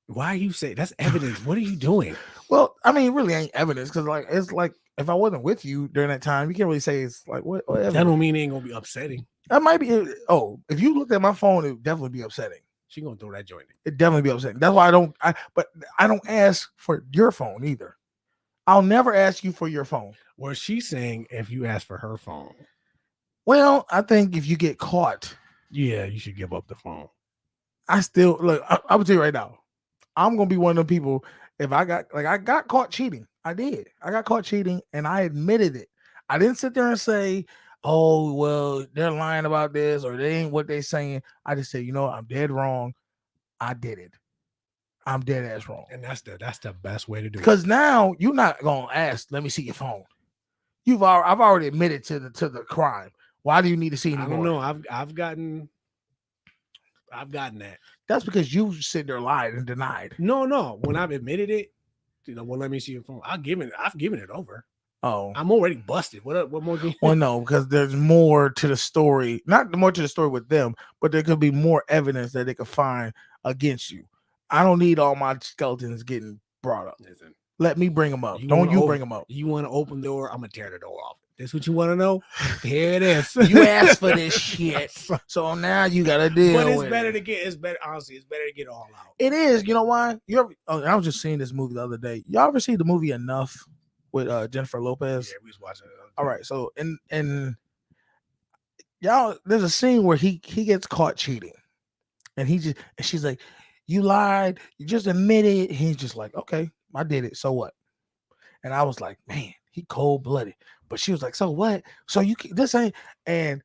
E: Why you say that's evidence? What are you doing?
D: Well, I mean, it really ain't evidence, because it's like if I wasn't with you during that time, you can't really say it's like what
E: That don't mean it ain't gonna be upsetting.
D: That might be. Oh, if you looked at my phone, it would definitely be upsetting.
E: She gonna throw that joint in.
D: It definitely be upsetting. That's why but I don't ask for your phone either. I'll never ask you for your phone.
E: Well, she's saying if you ask for her phone,
D: well, I think if you get caught,
E: yeah, you should give up the phone.
D: I still look. I will tell you right now, I'm gonna be one of the people. If I got caught cheating, I did. I got caught cheating, and I admitted it. I didn't sit there and say, "Oh, well, they're lying about this, or they ain't what they saying." I just said, I'm dead wrong. I did it. I'm dead ass wrong.
E: And that's the best way to do it.
D: Because now you're not gonna ask, "Let me see your phone." I've already admitted to the crime. Why do you need to see anymore?
E: I don't know. I've gotten that.
D: That's because you sit there lied and denied.
E: No. When I've admitted it, well, let me see your phone. I've given it over.
D: Oh,
E: I'm already busted. What more?
D: Well, no, because there's more to the story. Not more to the story with them, but there could be more evidence that they could find against you. I don't need all my skeletons getting brought up.
E: Listen,
D: let me bring them up. Don't you bring them up.
E: You want to open the door? I'm gonna tear the door off. This what you want to know? Here it is.
D: You asked for this shit, so now you gotta deal.
E: But it's
D: with
E: better
D: it.
E: to get. It's better. Honestly, it's better to get all out.
D: It is. You know why? I was just seeing this movie the other day. Y'all ever see the movie Enough with Jennifer Lopez?
E: Yeah, we was watching it.
D: All right. So and y'all, there's a scene where he gets caught cheating, and she's like, "You lied. You just admit it." He's just like, "Okay, I did it. So what? And I was like, man, he cold blooded. But she was like, so what? So this ain't. And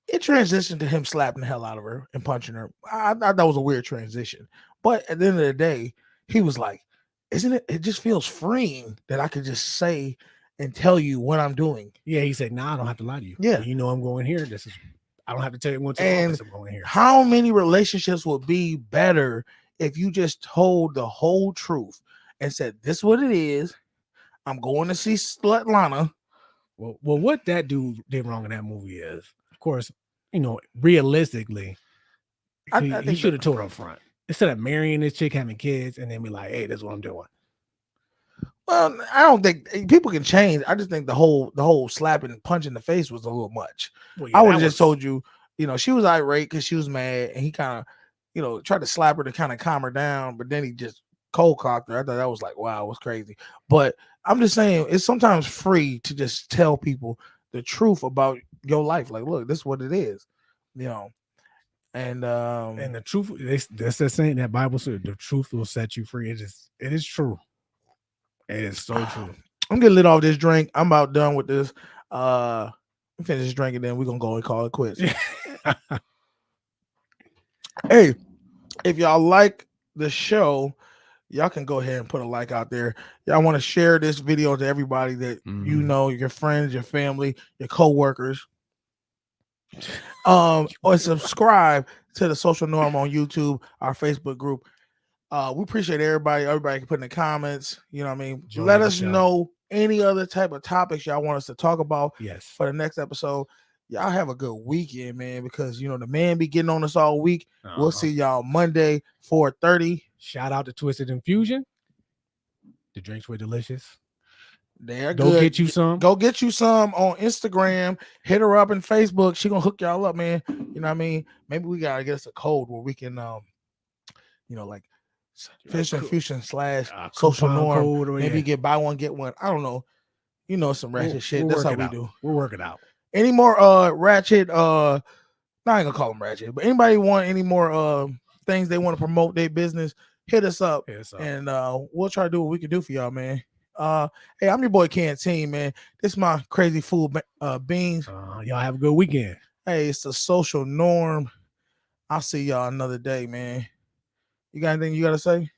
D: it transitioned to him slapping the hell out of her and punching her. I thought that was a weird transition. But at the end of the day, he was like, isn't it? It just feels freeing that I could just say and tell you what I'm doing.
E: Yeah, he said, "Nah, I don't have to lie to you.
D: Yeah.
E: You know I'm going here. I don't have to tell you what to
D: And
E: office I'm going here."
D: how many relationships would be better if you just told the whole truth and said, this is what it is. I'm going to see Slut Lana.
E: Well, what that dude did wrong in that movie is, of course, realistically, he should have told her up front. Instead of marrying this chick, having kids, and then be like, hey, that's what I'm doing.
D: Well, I don't think people can change. I just think the whole slapping and punch in the face was a little much.
E: Well,
D: I would have just told you, she was irate because she was mad, and he kind of, tried to slap her to kind of calm her down, but then he just cold cocked her. I thought that was like, wow, it was crazy. But I'm just saying, it's sometimes free to just tell people the truth about your life. Like, look, this is what it is, And
E: the truth, that's that saying that Bible said, the truth will set you free. It is true. It is so true.
D: I'm getting lit off this drink. I'm about done with this. Finish this drink and then we're gonna go and call it quits. Hey, if y'all like the show, y'all can go ahead and put a like out there. Y'all want to share this video to everybody that you know, your friends, your family, your co-workers. Or subscribe to the Social Norm on YouTube, our Facebook group. We appreciate everybody can put in the comments, you know what I mean? Let us know any other type of topics y'all want us to talk about for the next episode. Y'all have a good weekend, man, because the man be getting on us all week. We'll see y'all Monday 4:30.
E: Shout out to Twisted Infusion. The drinks were delicious.
D: They're
E: Go
D: good.
E: get you some.
D: Go get you some on Instagram. Hit her up on Facebook. She gonna hook y'all up, man. You know what I mean? Maybe we gotta get us a code where we can like Fish Infusion / Social Norm. Maybe get buy one, get one. I don't know. Some ratchet shit. That's how we do.
E: We'll work it out.
D: Any more ratchet I ain't gonna call them ratchet, but anybody want any more things they want to promote their business, hit us up. And we'll try to do what we can do for y'all, man. Hey, I'm your boy Canteen, man. This is my crazy fool Beans.
E: Y'all have a good weekend.
D: Hey, it's the Social Norm. I'll see y'all another day, man. You got anything you gotta say?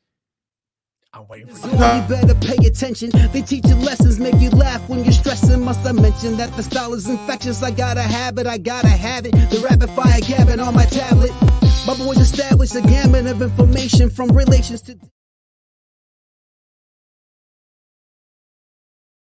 E: I'm waiting for
A: You better pay attention. They teach you lessons, make you laugh when you're stressing. Must I mention that the style is infectious? I gotta have it. The rapid fire gabbing on my tablet. My boys established a gamut of information from relations to